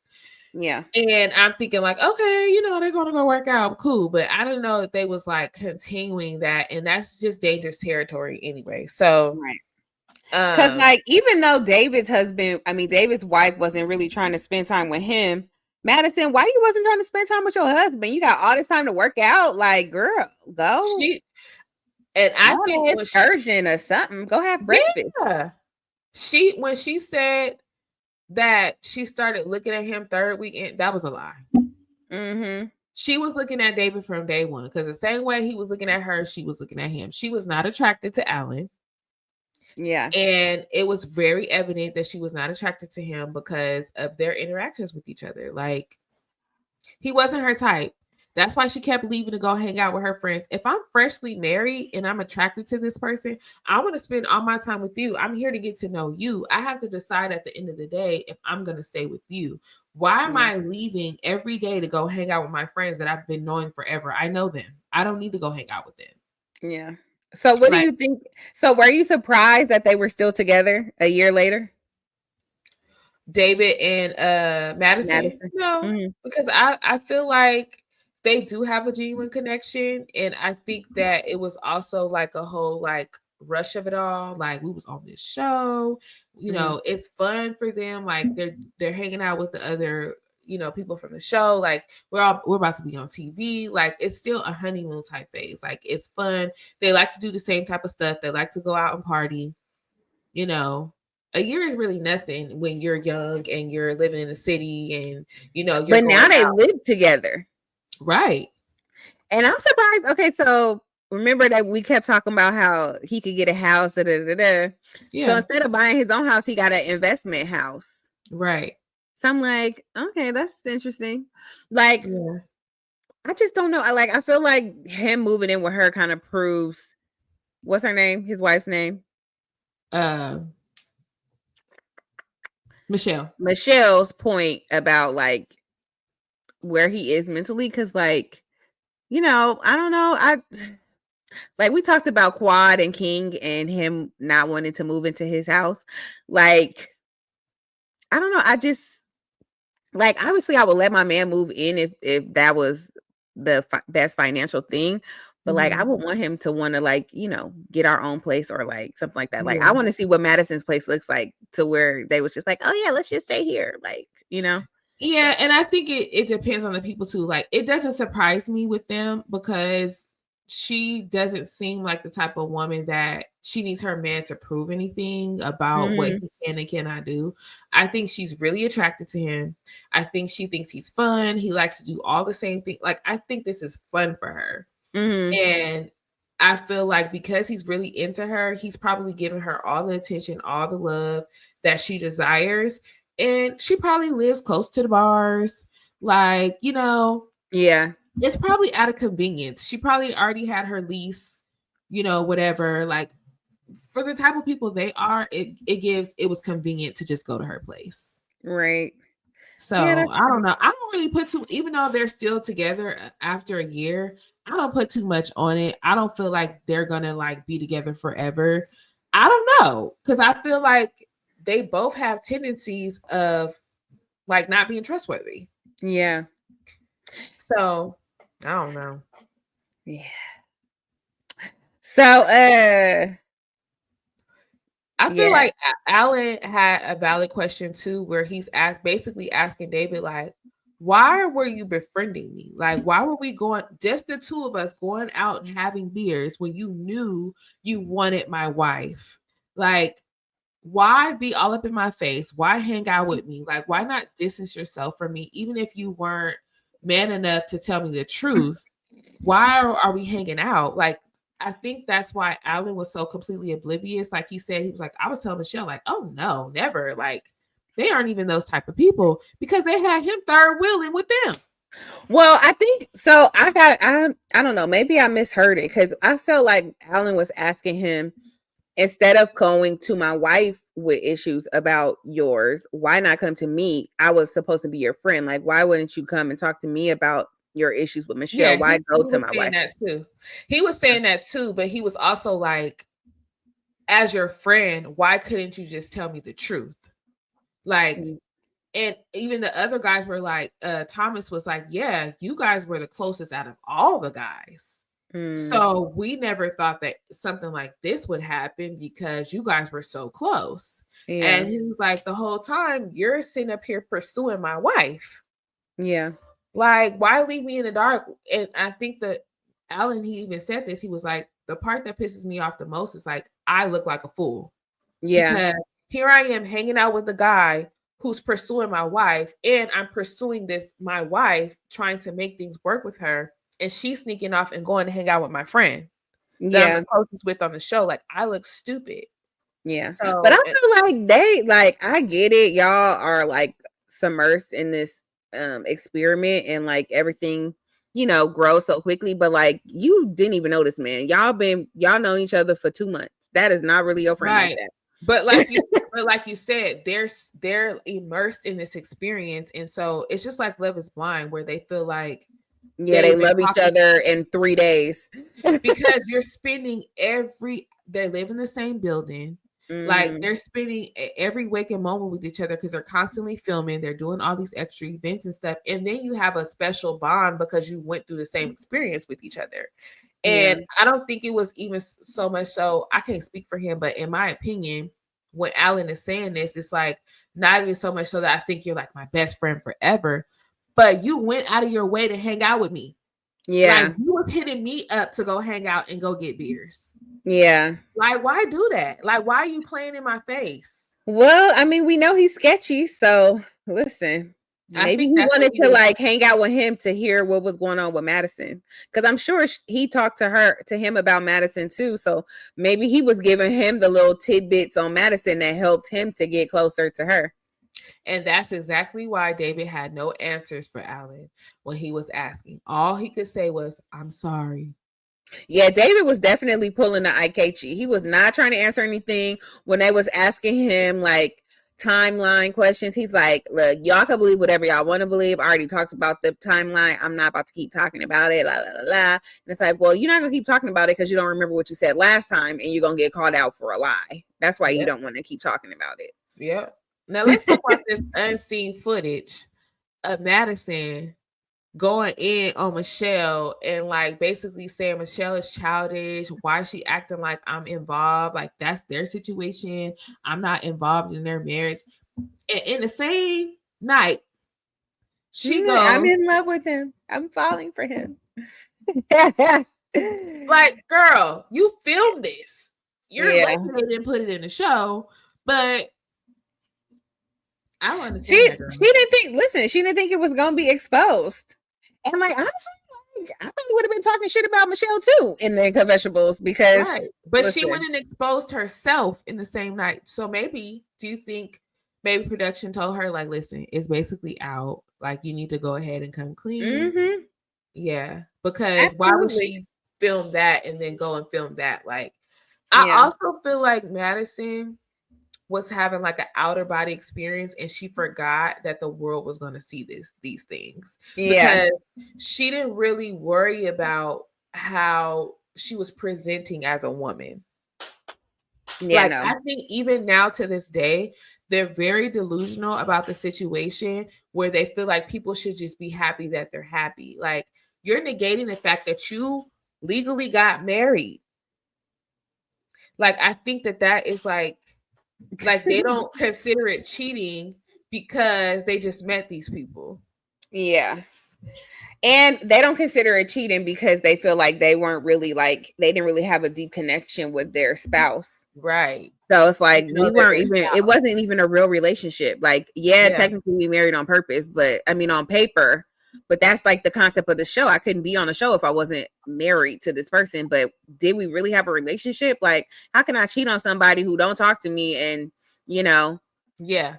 Yeah. And I'm thinking like, okay, they're going to go work out. Cool. But I didn't know that they was like continuing that. And that's just dangerous territory anyway. So, right. Because like, even though David's wife wasn't really trying to spend time with him, Madison, why you wasn't trying to spend time with your husband? You got all this time to work out. Like, girl, go. I think it's urgent or something. Go have breakfast. Yeah. When she said that she started looking at him third weekend, that was a lie. Mm-hmm. She was looking at David from day one, because the same way he was looking at her, she was looking at him. She was not attracted to Alan. Yeah. And it was very evident that she was not attracted to him because of their interactions with each other. Like, he wasn't her type. That's why she kept leaving to go hang out with her friends. If I'm freshly married and I'm attracted to this person, I want to spend all my time with you. I'm here to get to know you. I have to decide at the end of the day if I'm going to stay with you. Why am I leaving every day to go hang out with my friends that I've been knowing forever? I know them. I don't need to go hang out with them. Yeah. So what do you think? So were you surprised that they were still together a year later? David and Madison? No, because I feel like they do have a genuine connection. And I think that it was also like a whole like rush of it all. Like, we was on this show, it's fun for them. Like, they're hanging out with the other people from the show. Like, we're about to be on TV. Like, it's still a honeymoon type phase. Like, it's fun. They like to do the same type of stuff. They like to go out and party. A year is really nothing when you're young and you're living in a city and you're but now they live together, right? And I'm surprised. Okay, so remember that we kept talking about how he could get a house. Yeah. So instead of buying his own house, he got an investment house, right? So I'm like, okay, that's interesting. Like, I just don't know. I feel like him moving in with her kind of proves, what's her name? His wife's name? Michelle's point about like where he is mentally. Cause like, I don't know. Like, we talked about Quad and King and him not wanting to move into his house. Like, I don't know. I just, like, obviously I would let my man move in if that was the best financial thing. But like, I would want him to want to like, get our own place or like something like that. Like, I want to see what Madison's place looks like, to where they was just like, oh yeah, let's just stay here. Like, Yeah. And I think it depends on the people too. Like, it doesn't surprise me with them because she doesn't seem like the type of woman that she needs her man to prove anything about what he can and cannot do. I think she's really attracted to him. I think she thinks he's fun. He likes to do all the same thing. Like, I think this is fun for her. And I feel like because he's really into her, he's probably giving her all the attention, all the love that she desires. And she probably lives close to the bars. Like, Yeah. It's probably out of convenience. She probably already had her lease, whatever. Like, for the type of people they are, it was convenient to just go to her place. Right. So yeah, I don't know. I don't really put even though they're still together after a year, I don't put too much on it. I don't feel like they're gonna like be together forever. I don't know, because I feel like they both have tendencies of like not being trustworthy. Yeah. So I don't know. Yeah. So I feel like Alan had a valid question too, where he's basically asking David, like, why were you befriending me? Like, why were we going, just the two of us going out and having beers when you knew you wanted my wife? Like, why be all up in my face? Why hang out with me? Like, why not distance yourself from me? Even if you weren't man enough to tell me the truth, why are we hanging out? Like, I think that's why Alan was so completely oblivious. Like he said, he was like, I was telling Michelle, like, oh no, never. Like, they aren't even those type of people, because they had him third wheeling with them. Well, I think so. I don't know. Maybe I misheard it, because I felt like Alan was asking him, instead of going to my wife with issues about yours, why not come to me? I was supposed to be your friend. Like, why wouldn't you come and talk to me about your issues with Michelle? Why go to my wife? That too. He was saying that too, but he was also like, as your friend, why couldn't you just tell me the truth? Like, and even the other guys were like, Thomas was like, yeah, you guys were the closest out of all the guys. So we never thought that something like this would happen because you guys were so close. Yeah. And he was like, the whole time you're sitting up here pursuing my wife. Yeah. Like, why leave me in the dark? And I think that Alan, he even said this. He was like, the part that pisses me off the most is like, I look like a fool. Yeah. Because here I am hanging out with a guy who's pursuing my wife, and I'm pursuing my wife, trying to make things work with her, and she's sneaking off and going to hang out with my friend that I'm the closest with on the show. Like, I look stupid. Yeah. So, but I feel like I get it. Y'all are like submersed in this experiment, and like everything, grows so quickly. But like, you didn't even know this man. Y'all known each other for 2 months. That is not really your friend like that. But like you said, they're immersed in this experience, and so it's just like Love Is Blind, where they feel like they love each other in 3 days because you're spending they live in the same building. Like, they're spending every waking moment with each other because they're constantly filming. They're doing all these extra events and stuff, and then you have a special bond because you went through the same experience with each other. And I don't think it was even so much so, I can't speak for him, but in my opinion, when Alan is saying this, it's like not even so much so that I think you're like my best friend forever, but you went out of your way to hang out with me. Yeah. Like, you was hitting me up to go hang out and go get beers. Yeah. Like, why do that? Like, why are you playing in my face? Well, I mean, we know he's sketchy, so listen. Maybe he wanted to like hang out with him to hear what was going on with Madison, because I'm sure he talked to him about Madison too. So maybe he was giving him the little tidbits on Madison that helped him to get closer to her. And that's exactly why David had no answers for Alan when he was asking. All he could say was, I'm sorry. Yeah, David was definitely pulling the Ichechi. He was not trying to answer anything when they was asking him like timeline questions. He's like, look, y'all can believe whatever y'all want to believe. I already talked about the timeline. I'm not about to keep talking about it. La, la, la, la. And it's like, well, you're not going to keep talking about it because you don't remember what you said last time, and you're going to get called out for a lie. That's why you don't want to keep talking about it. Yeah. Now let's talk about this unseen footage of Madison going in on Michelle and like basically saying Michelle is childish. Why is she acting like I'm involved? Like, that's their situation. I'm not involved in their marriage. And in the same night, she goes, I'm in love with him. I'm falling for him. Like, girl, you filmed this. You're lucky they didn't put it in the show, but I don't understand. She didn't think it was gonna be exposed. And like, honestly, I probably would have been talking shit about Michelle too in the confessionables, because but she went and exposed herself in the same night. So maybe, do you think maybe production told her, like, listen, it's basically out. Like, you need to go ahead and come clean. Mm-hmm. Yeah. Because why would Absolutely. she film that and then go and film that? Like, I Yeah. also feel like Madison was having like an outer body experience and she forgot that the world was going to see these things. Yeah. Because she didn't really worry about how she was presenting as a woman. Yeah, Like, no. I think even now to this day, they're very delusional about the situation where they feel like people should just be happy that they're happy. Like, you're negating the fact that you legally got married. Like, I think that is like they don't consider it cheating because they just met these people. Yeah. And they don't consider it cheating because they feel like they weren't really like, they didn't really have a deep connection with their spouse. Right. So it's like, You know, we weren't even, it wasn't even a real relationship. Like, yeah, technically we married on purpose, but I mean, on paper, but that's like the concept of the show. I couldn't be on the show if I wasn't married to this person, but did we really have a relationship? Like, how can I cheat on somebody who don't talk to me and, you know? Yeah.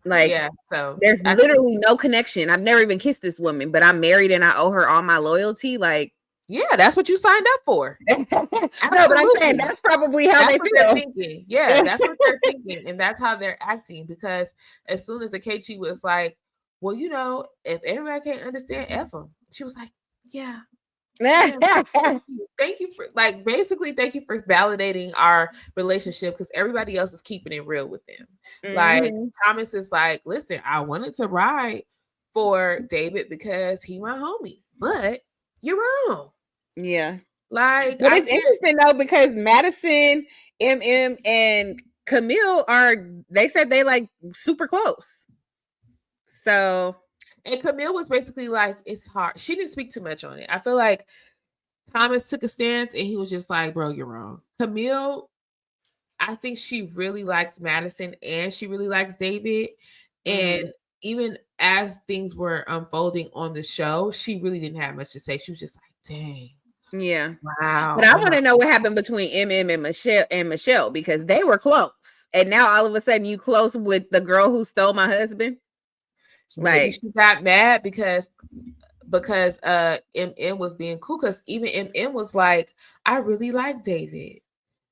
Like, yeah, so there's literally no connection. I've never even kissed this woman, but I'm married and I owe her all my loyalty. Like, yeah, that's what you signed up for. No, but I'm saying that's probably how they feel. Thinking. Yeah, that's what they're thinking, and that's how they're acting. Because as soon as Ichechi was like, "Well, you know, if everybody can't understand, F them," she was like, "Yeah." Thank you for basically thank you for validating our relationship because everybody else is keeping it real with them. Mm-hmm. Like, Thomas is like, listen, I wanted to ride for David because he my homie, but you're wrong. Yeah. Like, but it's interesting though because Madison, MM, and Camille they said they like super close. So, and Camille was basically like, it's hard. She didn't speak too much on it. I feel like Thomas took a stance and he was just like, bro, you're wrong. Camille, I think she really likes Madison and she really likes David. And even as things were unfolding on the show, she really didn't have much to say. She was just like, dang. Yeah. Wow. But I want to know what happened between MM and Michelle because they were close. And now all of a sudden you close with the girl who stole my husband. Maybe she got mad because MM was being cool because even MM was like, I really like David.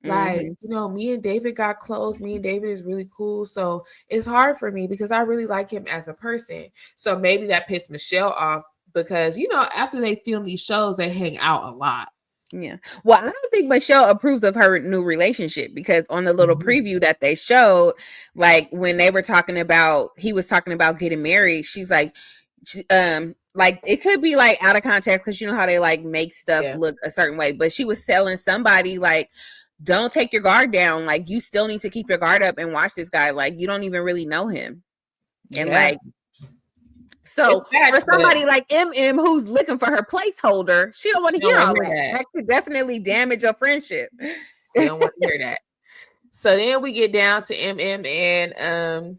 Like, you know, me and David got close. Me and David is really cool. So it's hard for me because I really like him as a person. So maybe that pissed Michelle off because, you know, after they film these shows, they hang out a lot. Yeah. Well, I don't think Michelle approves of her new relationship because on the little preview that they showed, like when they were talking about, he was talking about getting married. She's like it could be like out of context because you know how they like make stuff look a certain way, but she was telling somebody like, don't take your guard down. Like, you still need to keep your guard up and watch this guy. Like, you don't even really know him. And like, so for somebody like MM who's looking for her placeholder, she don't want to hear all that. That could definitely damage your friendship. She don't want to hear that. So then we get down to MM and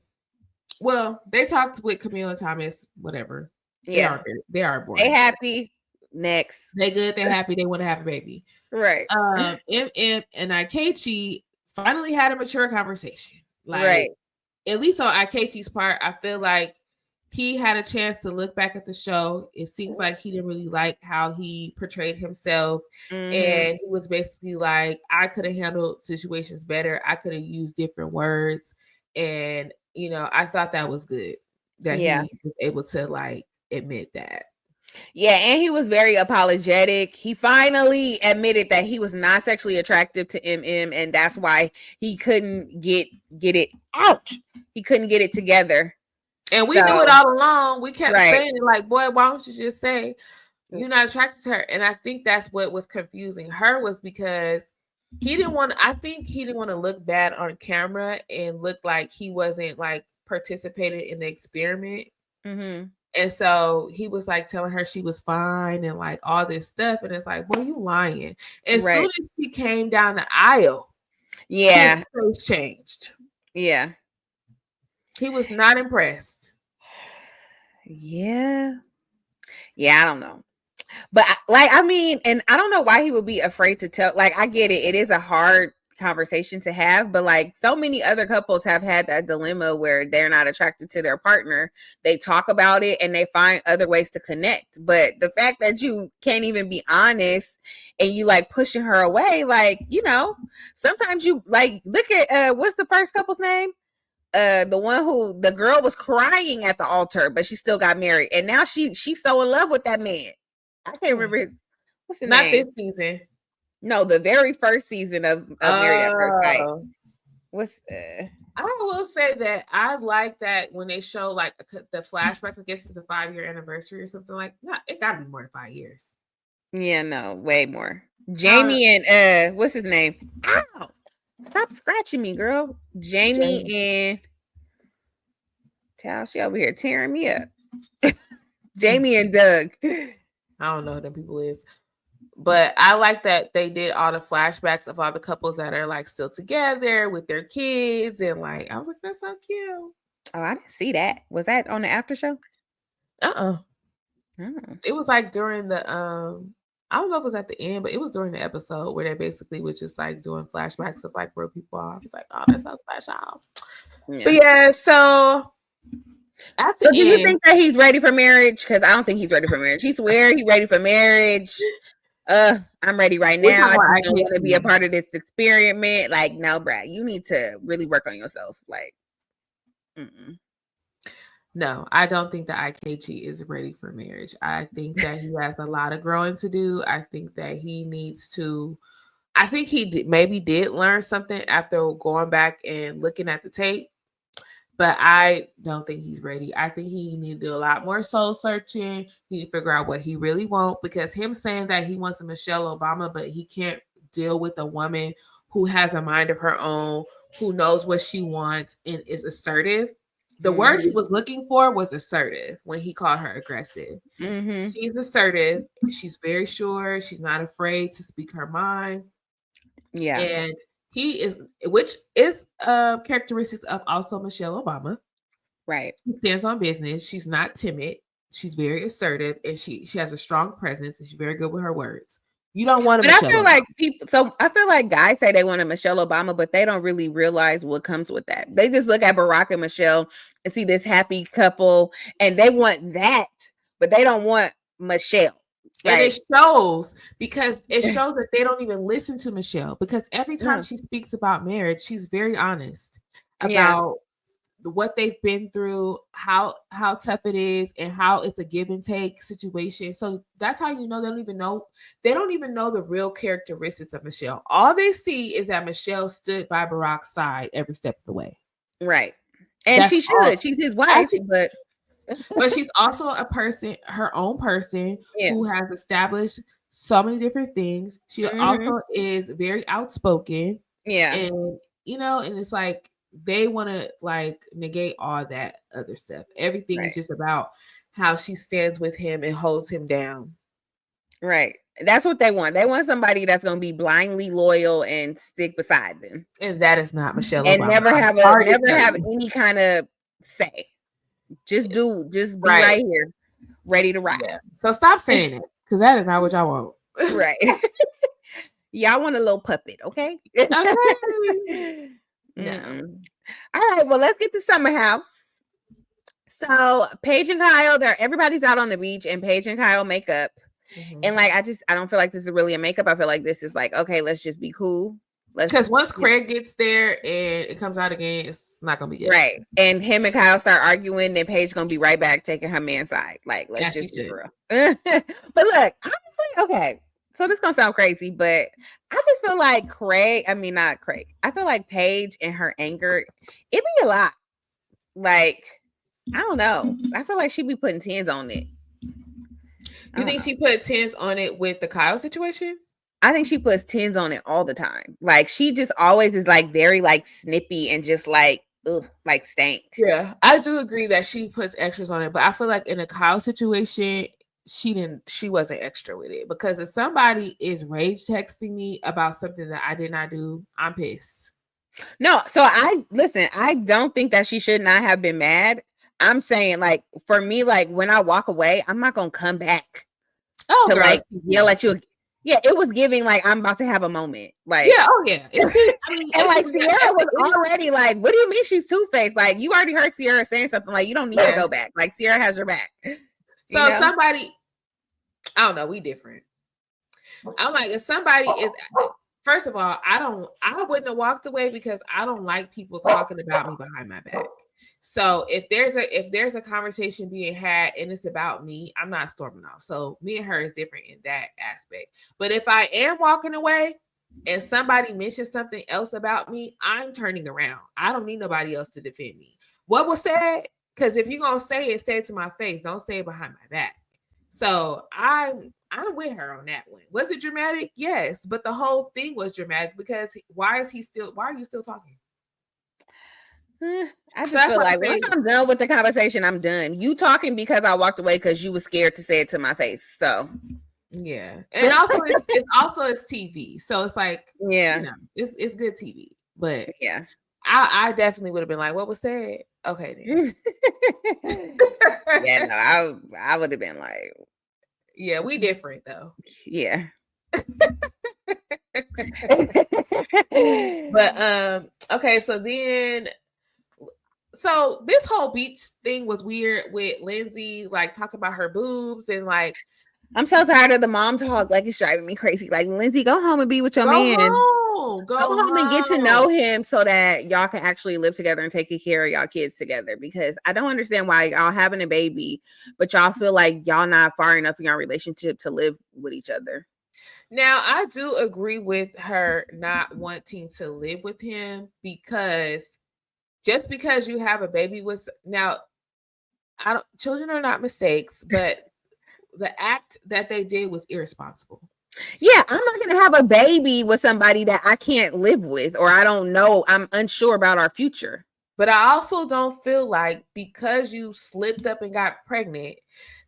well, they talked with Camille and Thomas, whatever. Yeah. They are boring. They happy. Next. They good, they're happy, they want to have a baby. Right. MM and Ichechi finally had a mature conversation. Like, at least on Ikechi's part, I feel like he had a chance to look back at the show. It seems like he didn't really like how he portrayed himself. And he was basically like, I could have handled situations better. I could have used different words. And, you know, I thought that was good that he was able to like admit that. Yeah, and he was very apologetic. He finally admitted that he was not sexually attractive to MM, and that's why he couldn't get it. Ouch! He couldn't get it together. And we knew it all along. We kept saying it like, boy, why don't you just say you're not attracted to her? And I think that's what was confusing her was because he didn't want to look bad on camera and look like he wasn't like participated in the experiment. And so he was like telling her she was fine and like all this stuff. And it's like, boy, you lying. As soon as she came down the aisle, his face changed. Yeah. He was not impressed. Yeah. Yeah, I don't know. But like, I mean, and I don't know why he would be afraid to tell. Like, I get it. It is a hard conversation to have, but like so many other couples have had that dilemma where they're not attracted to their partner. They talk about it and they find other ways to connect. But the fact that you can't even be honest and you like pushing her away, like, you know, sometimes you like look at what's the first couple's name? The one who the girl was crying at the altar, but she still got married, and now she's so in love with that man. I can't remember what's his name. Not this season. No, the very first season of Married at First Sight. What's I will say that I like that when they show like the flashbacks. I guess it's a 5-year anniversary or something like that. It got to be more than 5 years. Yeah, no, way more. Jamie and what's his name? Ow! Stop scratching me, girl. Jamie and Tal, she over here tearing me up. Jamie and Doug. I don't know who them people is. But I like that they did all the flashbacks of all the couples that are like still together with their kids. And like, I was like, that's so cute. Oh, I didn't see that. Was that on the after show? Oh. It was like during the, I don't know if it was at the end, but it was during the episode where they basically was just like doing flashbacks of like where people are. I was like, oh, that's so special. Yeah. But yeah, so do you think that he's ready for marriage? Because I don't think he's ready for marriage. He swear he's ready for marriage. I'm ready right now. I don't want to be a part of this experiment. Like, no, Brad, you need to really work on yourself. Like, no, I don't think that Ichechi is ready for marriage. I think that he has a lot of growing to do. I think that he needs to. I think he maybe did learn something after going back and looking at the tape. But I don't think he's ready. I think he needs to do a lot more soul searching. He need to figure out what he really wants, because him saying that he wants a Michelle Obama, but he can't deal with a woman who has a mind of her own, who knows what she wants and is assertive. The word he was looking for was assertive when he called her aggressive. She's assertive. She's very sure. She's not afraid to speak her mind. Yeah. And he is, which is characteristics of also Michelle Obama. Right. She stands on business. She's not timid. She's very assertive, and she has a strong presence, and she's very good with her words. You don't want a Michelle Obama. I feel like guys say they want a Michelle Obama, but they don't really realize what comes with that. They just look at Barack and Michelle and see this happy couple, and they want that, but they don't want Michelle. And it shows, because it shows that they don't even listen to Michelle, because every time she speaks about marriage, she's very honest about what they've been through, how tough it is, and how it's a give and take situation. So that's how you know they don't even know the real characteristics of Michelle. All they see is that Michelle stood by Barack's side every step of the way. Right. And that's she should. She's his wife, but she's also a person, her own person, who has established so many different things. She also is very outspoken. Yeah. And, you know, and it's like they want to like negate all that other stuff. Everything is just about how she stands with him and holds him down. Right. That's what they want. They want somebody that's going to be blindly loyal and stick beside them. And that is not Michelle and Obama. never have any kind of say. Just be right here, ready to ride. Yeah. So stop saying it, because that is not what y'all want. Right. Y'all want a little puppet, okay? Okay. No. All right, well, let's get to Summer House. So Paige and Kyle, everybody's out on the beach, and Paige and Kyle make up. And like, I don't feel like this is really a makeup. I feel like this is like, okay, let's just be cool. Because once Craig gets there and it comes out again, it's not gonna be good. Right. And him and Kyle start arguing, then Paige gonna be right back taking her man's side. Like, let's just be real. But look, honestly, okay. So this gonna sound crazy, but I just feel like I feel like Paige and her anger, it be a lot. Like, I don't know. I feel like she be putting 10s on it. You think she put 10s on it with the Kyle situation? I think she puts 10s on it all the time. Like, she just always is like very like snippy and just like, ugh, like stank. Yeah, I do agree that she puts extras on it, but I feel like in a Kyle situation, she wasn't extra with it, because if somebody is rage texting me about something that I did not do, I'm pissed. No, so I don't think that she should not have been mad. I'm saying, like, for me, like, when I walk away, I'm not gonna come back to like yell at you. Yeah, it was giving like I'm about to have a moment. Like, yeah, oh yeah. And like Ciara was already like, what do you mean she's two-faced? Like, you already heard Ciara saying something, like, you don't need to go back. Like, Ciara has your back. So somebody, I don't know, we different. I'm like, if somebody is, first of all, I wouldn't have walked away because I don't like people talking about me behind my back. So if there's a conversation being had and it's about me, I'm not storming off. So me and her is different in that aspect. But if I am walking away and somebody mentions something else about me, I'm turning around. I don't need nobody else to defend me. What was said? Because if you're gonna say it to my face. Don't say it behind my back. So I'm with her on that one. Was it dramatic? Yes, but the whole thing was dramatic because why are you still talking? I just feel like once I'm done with the conversation, I'm done. You talking because I walked away because you were scared to say it to my face. So yeah, and also it's TV, so it's like, yeah, you know, it's good TV. But yeah, I definitely would have been like, what was said? Okay, then. Yeah, no, I would have been like, yeah, we different though. Yeah. But okay, so this whole beach thing was weird with Lindsey, like talking about her boobs and like, I'm so tired of the mom talk. Like, it's driving me crazy. Like, Lindsey, go home and be with your man. Go home and get to know him so that y'all can actually live together and take care of y'all kids together. Because I don't understand why y'all having a baby, but y'all feel like y'all not far enough in your relationship to live with each other. Now, I do agree with her not wanting to live with him because just because you have a baby with children are not mistakes, but the act that they did was irresponsible. Yeah, I'm not going to have a baby with somebody that I can't live with, or I don't know. I'm unsure about our future. But I also don't feel like because you slipped up and got pregnant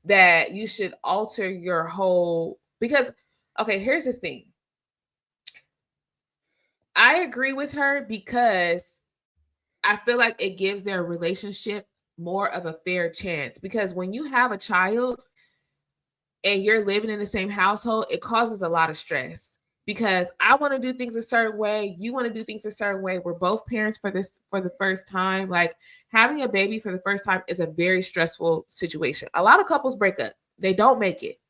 that you should alter your whole, because, okay, here's the thing. I agree with her because I feel like it gives their relationship more of a fair chance, because when you have a child and you're living in the same household, it causes a lot of stress because I want to do things a certain way. You want to do things a certain way. We're both parents for the first time. Like, having a baby for the first time is a very stressful situation. A lot of couples break up. They don't make it.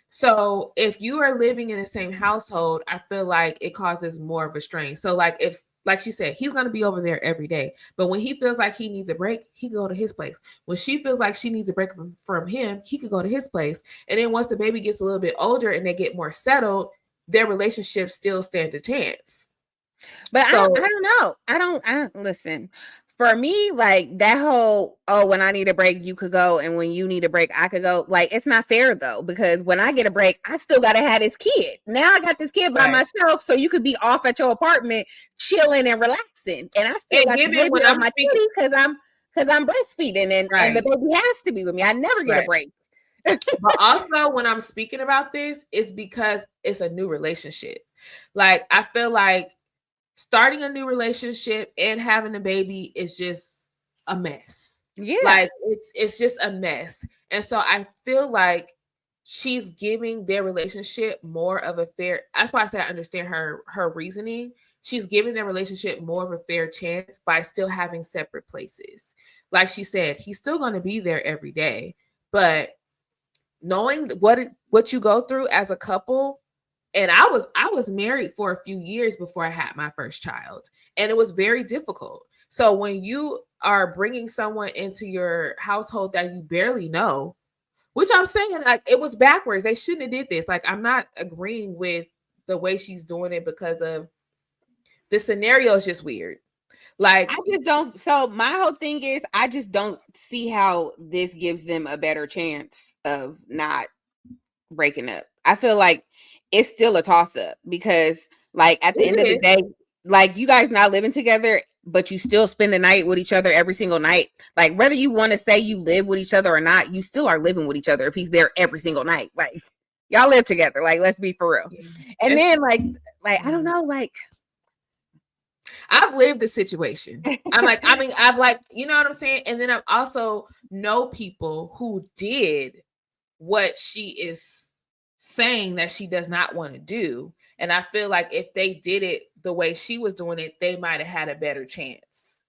So if you are living in the same household, I feel like it causes more of a strain. So like she said, he's going to be over there every day. But when he feels like he needs a break, he can go to his place. When she feels like she needs a break from him, he could go to his place. And then once the baby gets a little bit older and they get more settled, their relationship still stands a chance. But so, I don't know. I don't listen. For me, like that whole, when I need a break, you could go. And when you need a break, I could go. Like, it's not fair though, because when I get a break, I still got to have this kid. Now I got this kid by myself. So you could be off at your apartment, chilling and relaxing. And I still got to live on my kitty because I'm breastfeeding and the baby has to be with me. I never get a break. But also when I'm speaking about this, it's because it's a new relationship. Like, I feel like starting a new relationship and having a baby is just a mess. Yeah. Like, it's just a mess. And so I feel like she's giving their relationship more of a fair, that's why I say I understand her reasoning. She's giving their relationship more of a fair chance by still having separate places. Like she said, he's still going to be there every day, but knowing what you go through as a couple. And I was married for a few years before I had my first child, and it was very difficult. So when you are bringing someone into your household that you barely know, which I'm saying, like, it was backwards. They shouldn't have did this. Like, I'm not agreeing with the way she's doing it because of the scenario is just weird. Like, I just don't. So my whole thing is, I just don't see how this gives them a better chance of not breaking up. I feel like it's still a toss up because, like, at the end of the day, like, you guys not living together, but you still spend the night with each other every single night. Like, whether you want to say you live with each other or not, you still are living with each other if he's there every single night. Like, y'all live together. Like, let's be for real. Yeah. And then like I don't know, like, I've lived the situation. I've like, you know what I'm saying? And then I've also know people who did what she is saying that she does not want to do. And I feel like if they did it the way she was doing it, they might have had a better chance.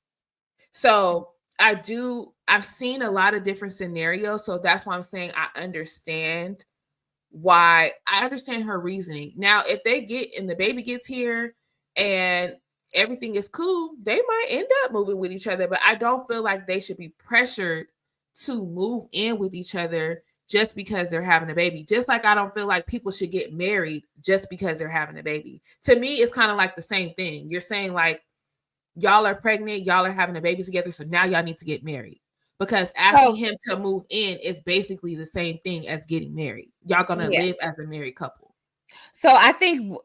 So I've seen a lot of different scenarios. So that's why I'm saying I understand her reasoning. Now, if they get and the baby gets here and everything is cool, they might end up moving with each other. But I don't feel like they should be pressured to move in with each other just because they're having a baby. Just like I don't feel like people should get married just because they're having a baby. To me, it's kind of like the same thing. You're saying like, y'all are pregnant, y'all are having a baby together, so now y'all need to get married. Because asking him to move in is basically the same thing as getting married. Y'all gonna live as a married couple. So I think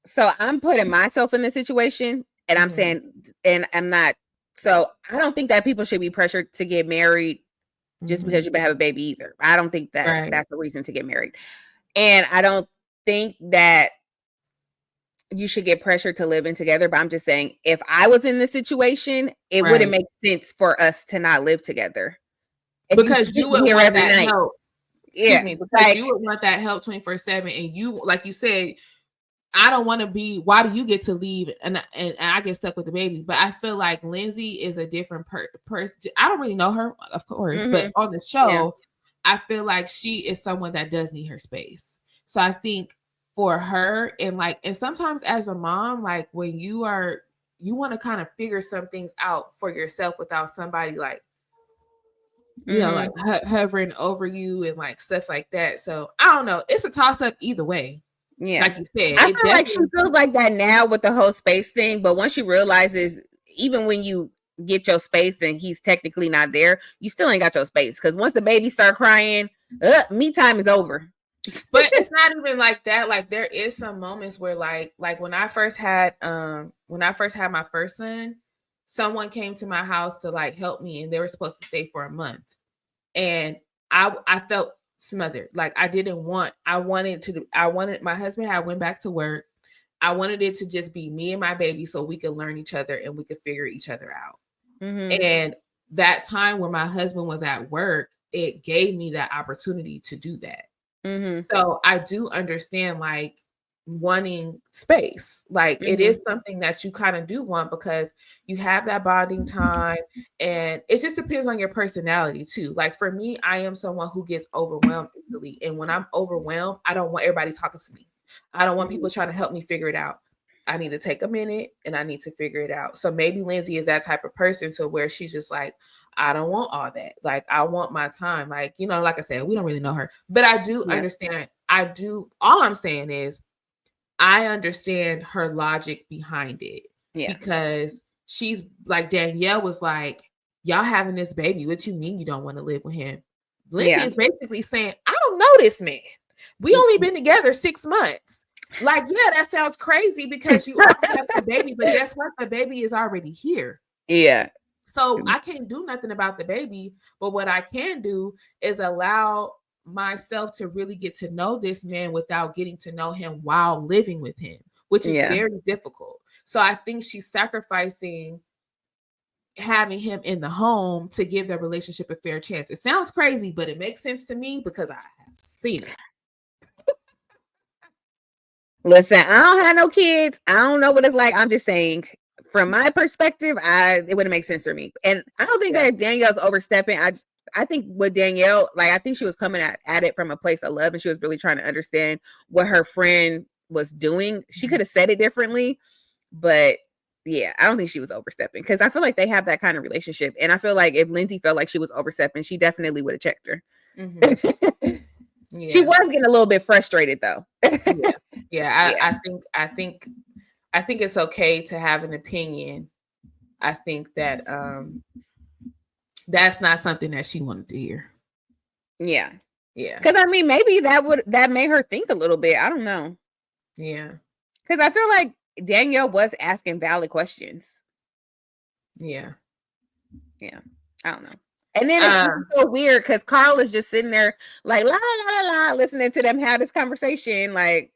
so I'm putting myself in this situation, and I'm saying, and I'm not. So I don't think that people should be pressured to get married just because you have a baby either. I don't think that that's the reason to get married. And I don't think that you should get pressured to live in together. But I'm just saying, if I was in this situation, it wouldn't make sense for us to not live together. Because you would want that help. Excuse me, because you would want that help 24/7. And you, like you said, I don't want to be, why do you get to leave and I get stuck with the baby? But I feel like Lindsey is a different person. I don't really know her, of course, but on the show, I feel like she is someone that does need her space. So I think for her, and sometimes as a mom, like when you want to kind of figure some things out for yourself without somebody like, you know, like hovering over you and like stuff like that. So I don't know. It's a toss up either way. Yeah. Like you said. I feel like she feels like that now with the whole space thing. But once she realizes, even when you get your space and he's technically not there, you still ain't got your space. Because once the baby start crying, me time is over. But it's not even like that. Like there is some moments where like when I first had my first son, someone came to my house to like help me, and they were supposed to stay for a month. And I felt smothered. Like I wanted my husband had went back to work. I wanted it to just be me and my baby so we could learn each other and we could figure each other out. And that time where my husband was at work, it gave me that opportunity to do that. So I do understand like wanting space. Like it is something that you kind of do want because you have that bonding time, and it just depends on your personality too. Like for me, I am someone who gets overwhelmed easily, and when I'm overwhelmed, I don't want everybody talking to me. I don't want people trying to help me figure it out. I need to take a minute and I need to figure it out. So maybe Lindsey is that type of person to where she's just like, I don't want all that. Like I want my time. Like, you know, like I said, we don't really know her, but I do understand. All I'm saying is I understand her logic behind it. Because she's like, Danielle was like, y'all having this baby. What you mean you don't want to live with him? Lindsey is basically saying, I don't know this man. We only been together 6 months. Like, yeah, that sounds crazy because you already have the baby, but guess what? The baby is already here. So I can't do nothing about the baby, but what I can do is allow myself to really get to know this man without getting to know him while living with him, which is very difficult. So I think she's sacrificing having him in the home to give their relationship a fair chance. It sounds crazy, but it makes sense to me because I have seen it. Listen, I don't have no kids. I don't know what it's like. I'm just saying, from my perspective, it wouldn't make sense for me. And I don't think that Danielle's overstepping. I think with Danielle, like I think she was coming at it from a place of love, and she was really trying to understand what her friend was doing. She could have said it differently, but yeah, I don't think she was overstepping because I feel like they have that kind of relationship. And I feel like if Lindsey felt like she was overstepping, she definitely would have checked her. She was getting a little bit frustrated though. I think it's okay to have an opinion. I think that that's not something that she wanted to hear. Yeah. Because I mean, maybe that made her think a little bit. I don't know. Yeah. Because I feel like Danielle was asking valid questions. Yeah. I don't know. And then it's so weird because Carl is just sitting there like la la la la listening to them have this conversation. Like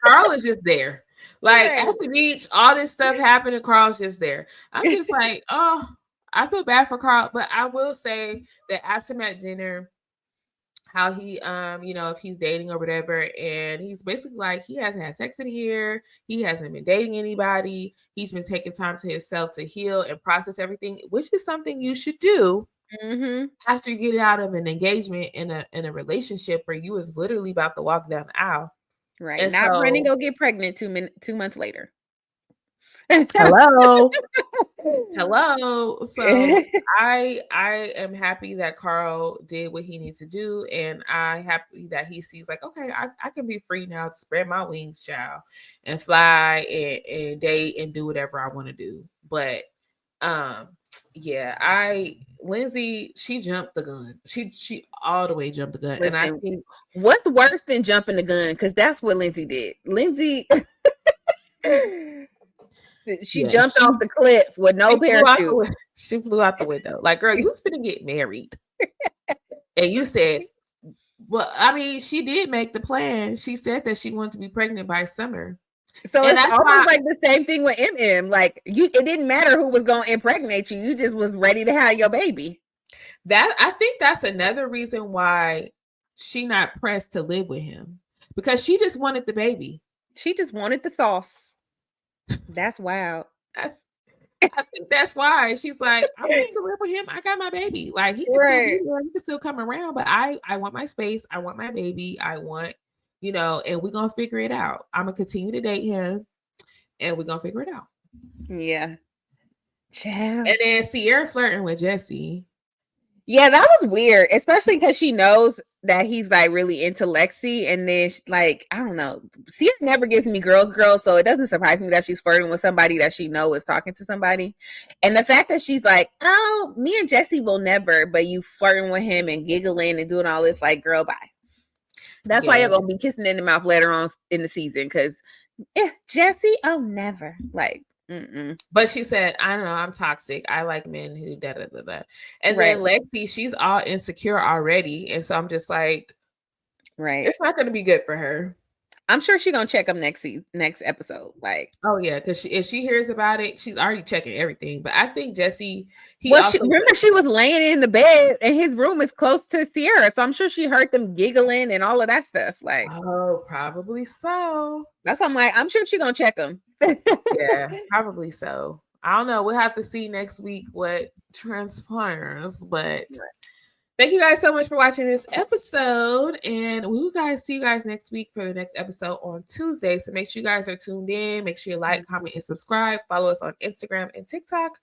Carl is just there. Like at the beach, all this stuff happened and Carl's just there. I'm just like, oh, I feel bad for Carl. But I will say that I asked him at dinner how he if he's dating or whatever, and he's basically like, he hasn't had sex in a year, he hasn't been dating anybody, he's been taking time to himself to heal and process everything, which is something you should do after you get out of an engagement in a relationship where you was literally about to walk down the aisle. Right. And not running go get pregnant 2 months later. Hello. So I am happy that Carl did what he needs to do, and I'm happy that he sees like, okay, I can be free now to spread my wings, child, and fly and date and do whatever I want to do. But Lindsey, she jumped the gun. She all the way jumped the gun. Listen, and I think what's worse than jumping the gun? Because that's what Lindsey did. Lindsey She jumped off the cliff with no parachute. She flew out the window. Like, girl, you was finna get married. And you said, well, I mean, she did make the plan. She said that she wanted to be pregnant by summer. So and it's almost like the same thing with MM. Like, it didn't matter who was going to impregnate you. You just was ready to have your baby. I think that's another reason why she not pressed to live with him. Because she just wanted the baby. She just wanted the sauce. That's wild. I think that's why she's like, I want to live with him. I got my baby. Like, he can still come around, but I want my space. I want my baby. I want, and we're gonna figure it out. I'm gonna continue to date him, and we're gonna figure it out. Yeah. Child. And then Ciara flirting with Jesse. Yeah, that was weird, especially because she knows that he's like really into Lexi, and then like, I don't know, Ciara never gives me girls, so it doesn't surprise me that she's flirting with somebody that she knows is talking to somebody. And the fact that she's like, oh, me and Jesse will never, but you flirting with him and giggling and doing all this, like, girl, bye. That's why you're gonna be kissing in the mouth later on in the season, because Jesse, oh, never. Like, but she said, I don't know, I'm toxic. I like men who da da da da. And then Lexi, she's all insecure already, and so I'm just like, it's not going to be good for her. I'm sure she's gonna check him next episode. Like, oh yeah, because if she hears about it, she's already checking everything. But I think Jesse, remember she was laying in the bed, and his room is close to Ciara, so I'm sure she heard them giggling and all of that stuff. Like, oh, probably so. That's what I'm like. I'm sure she's gonna check him. Yeah, probably so. I don't know. We'll have to see next week what transpires. But thank you guys so much for watching this episode, and we will see you guys next week for the next episode on Tuesday. So make sure you guys are tuned in. Make sure you like, comment, and subscribe. Follow us on Instagram and TikTok.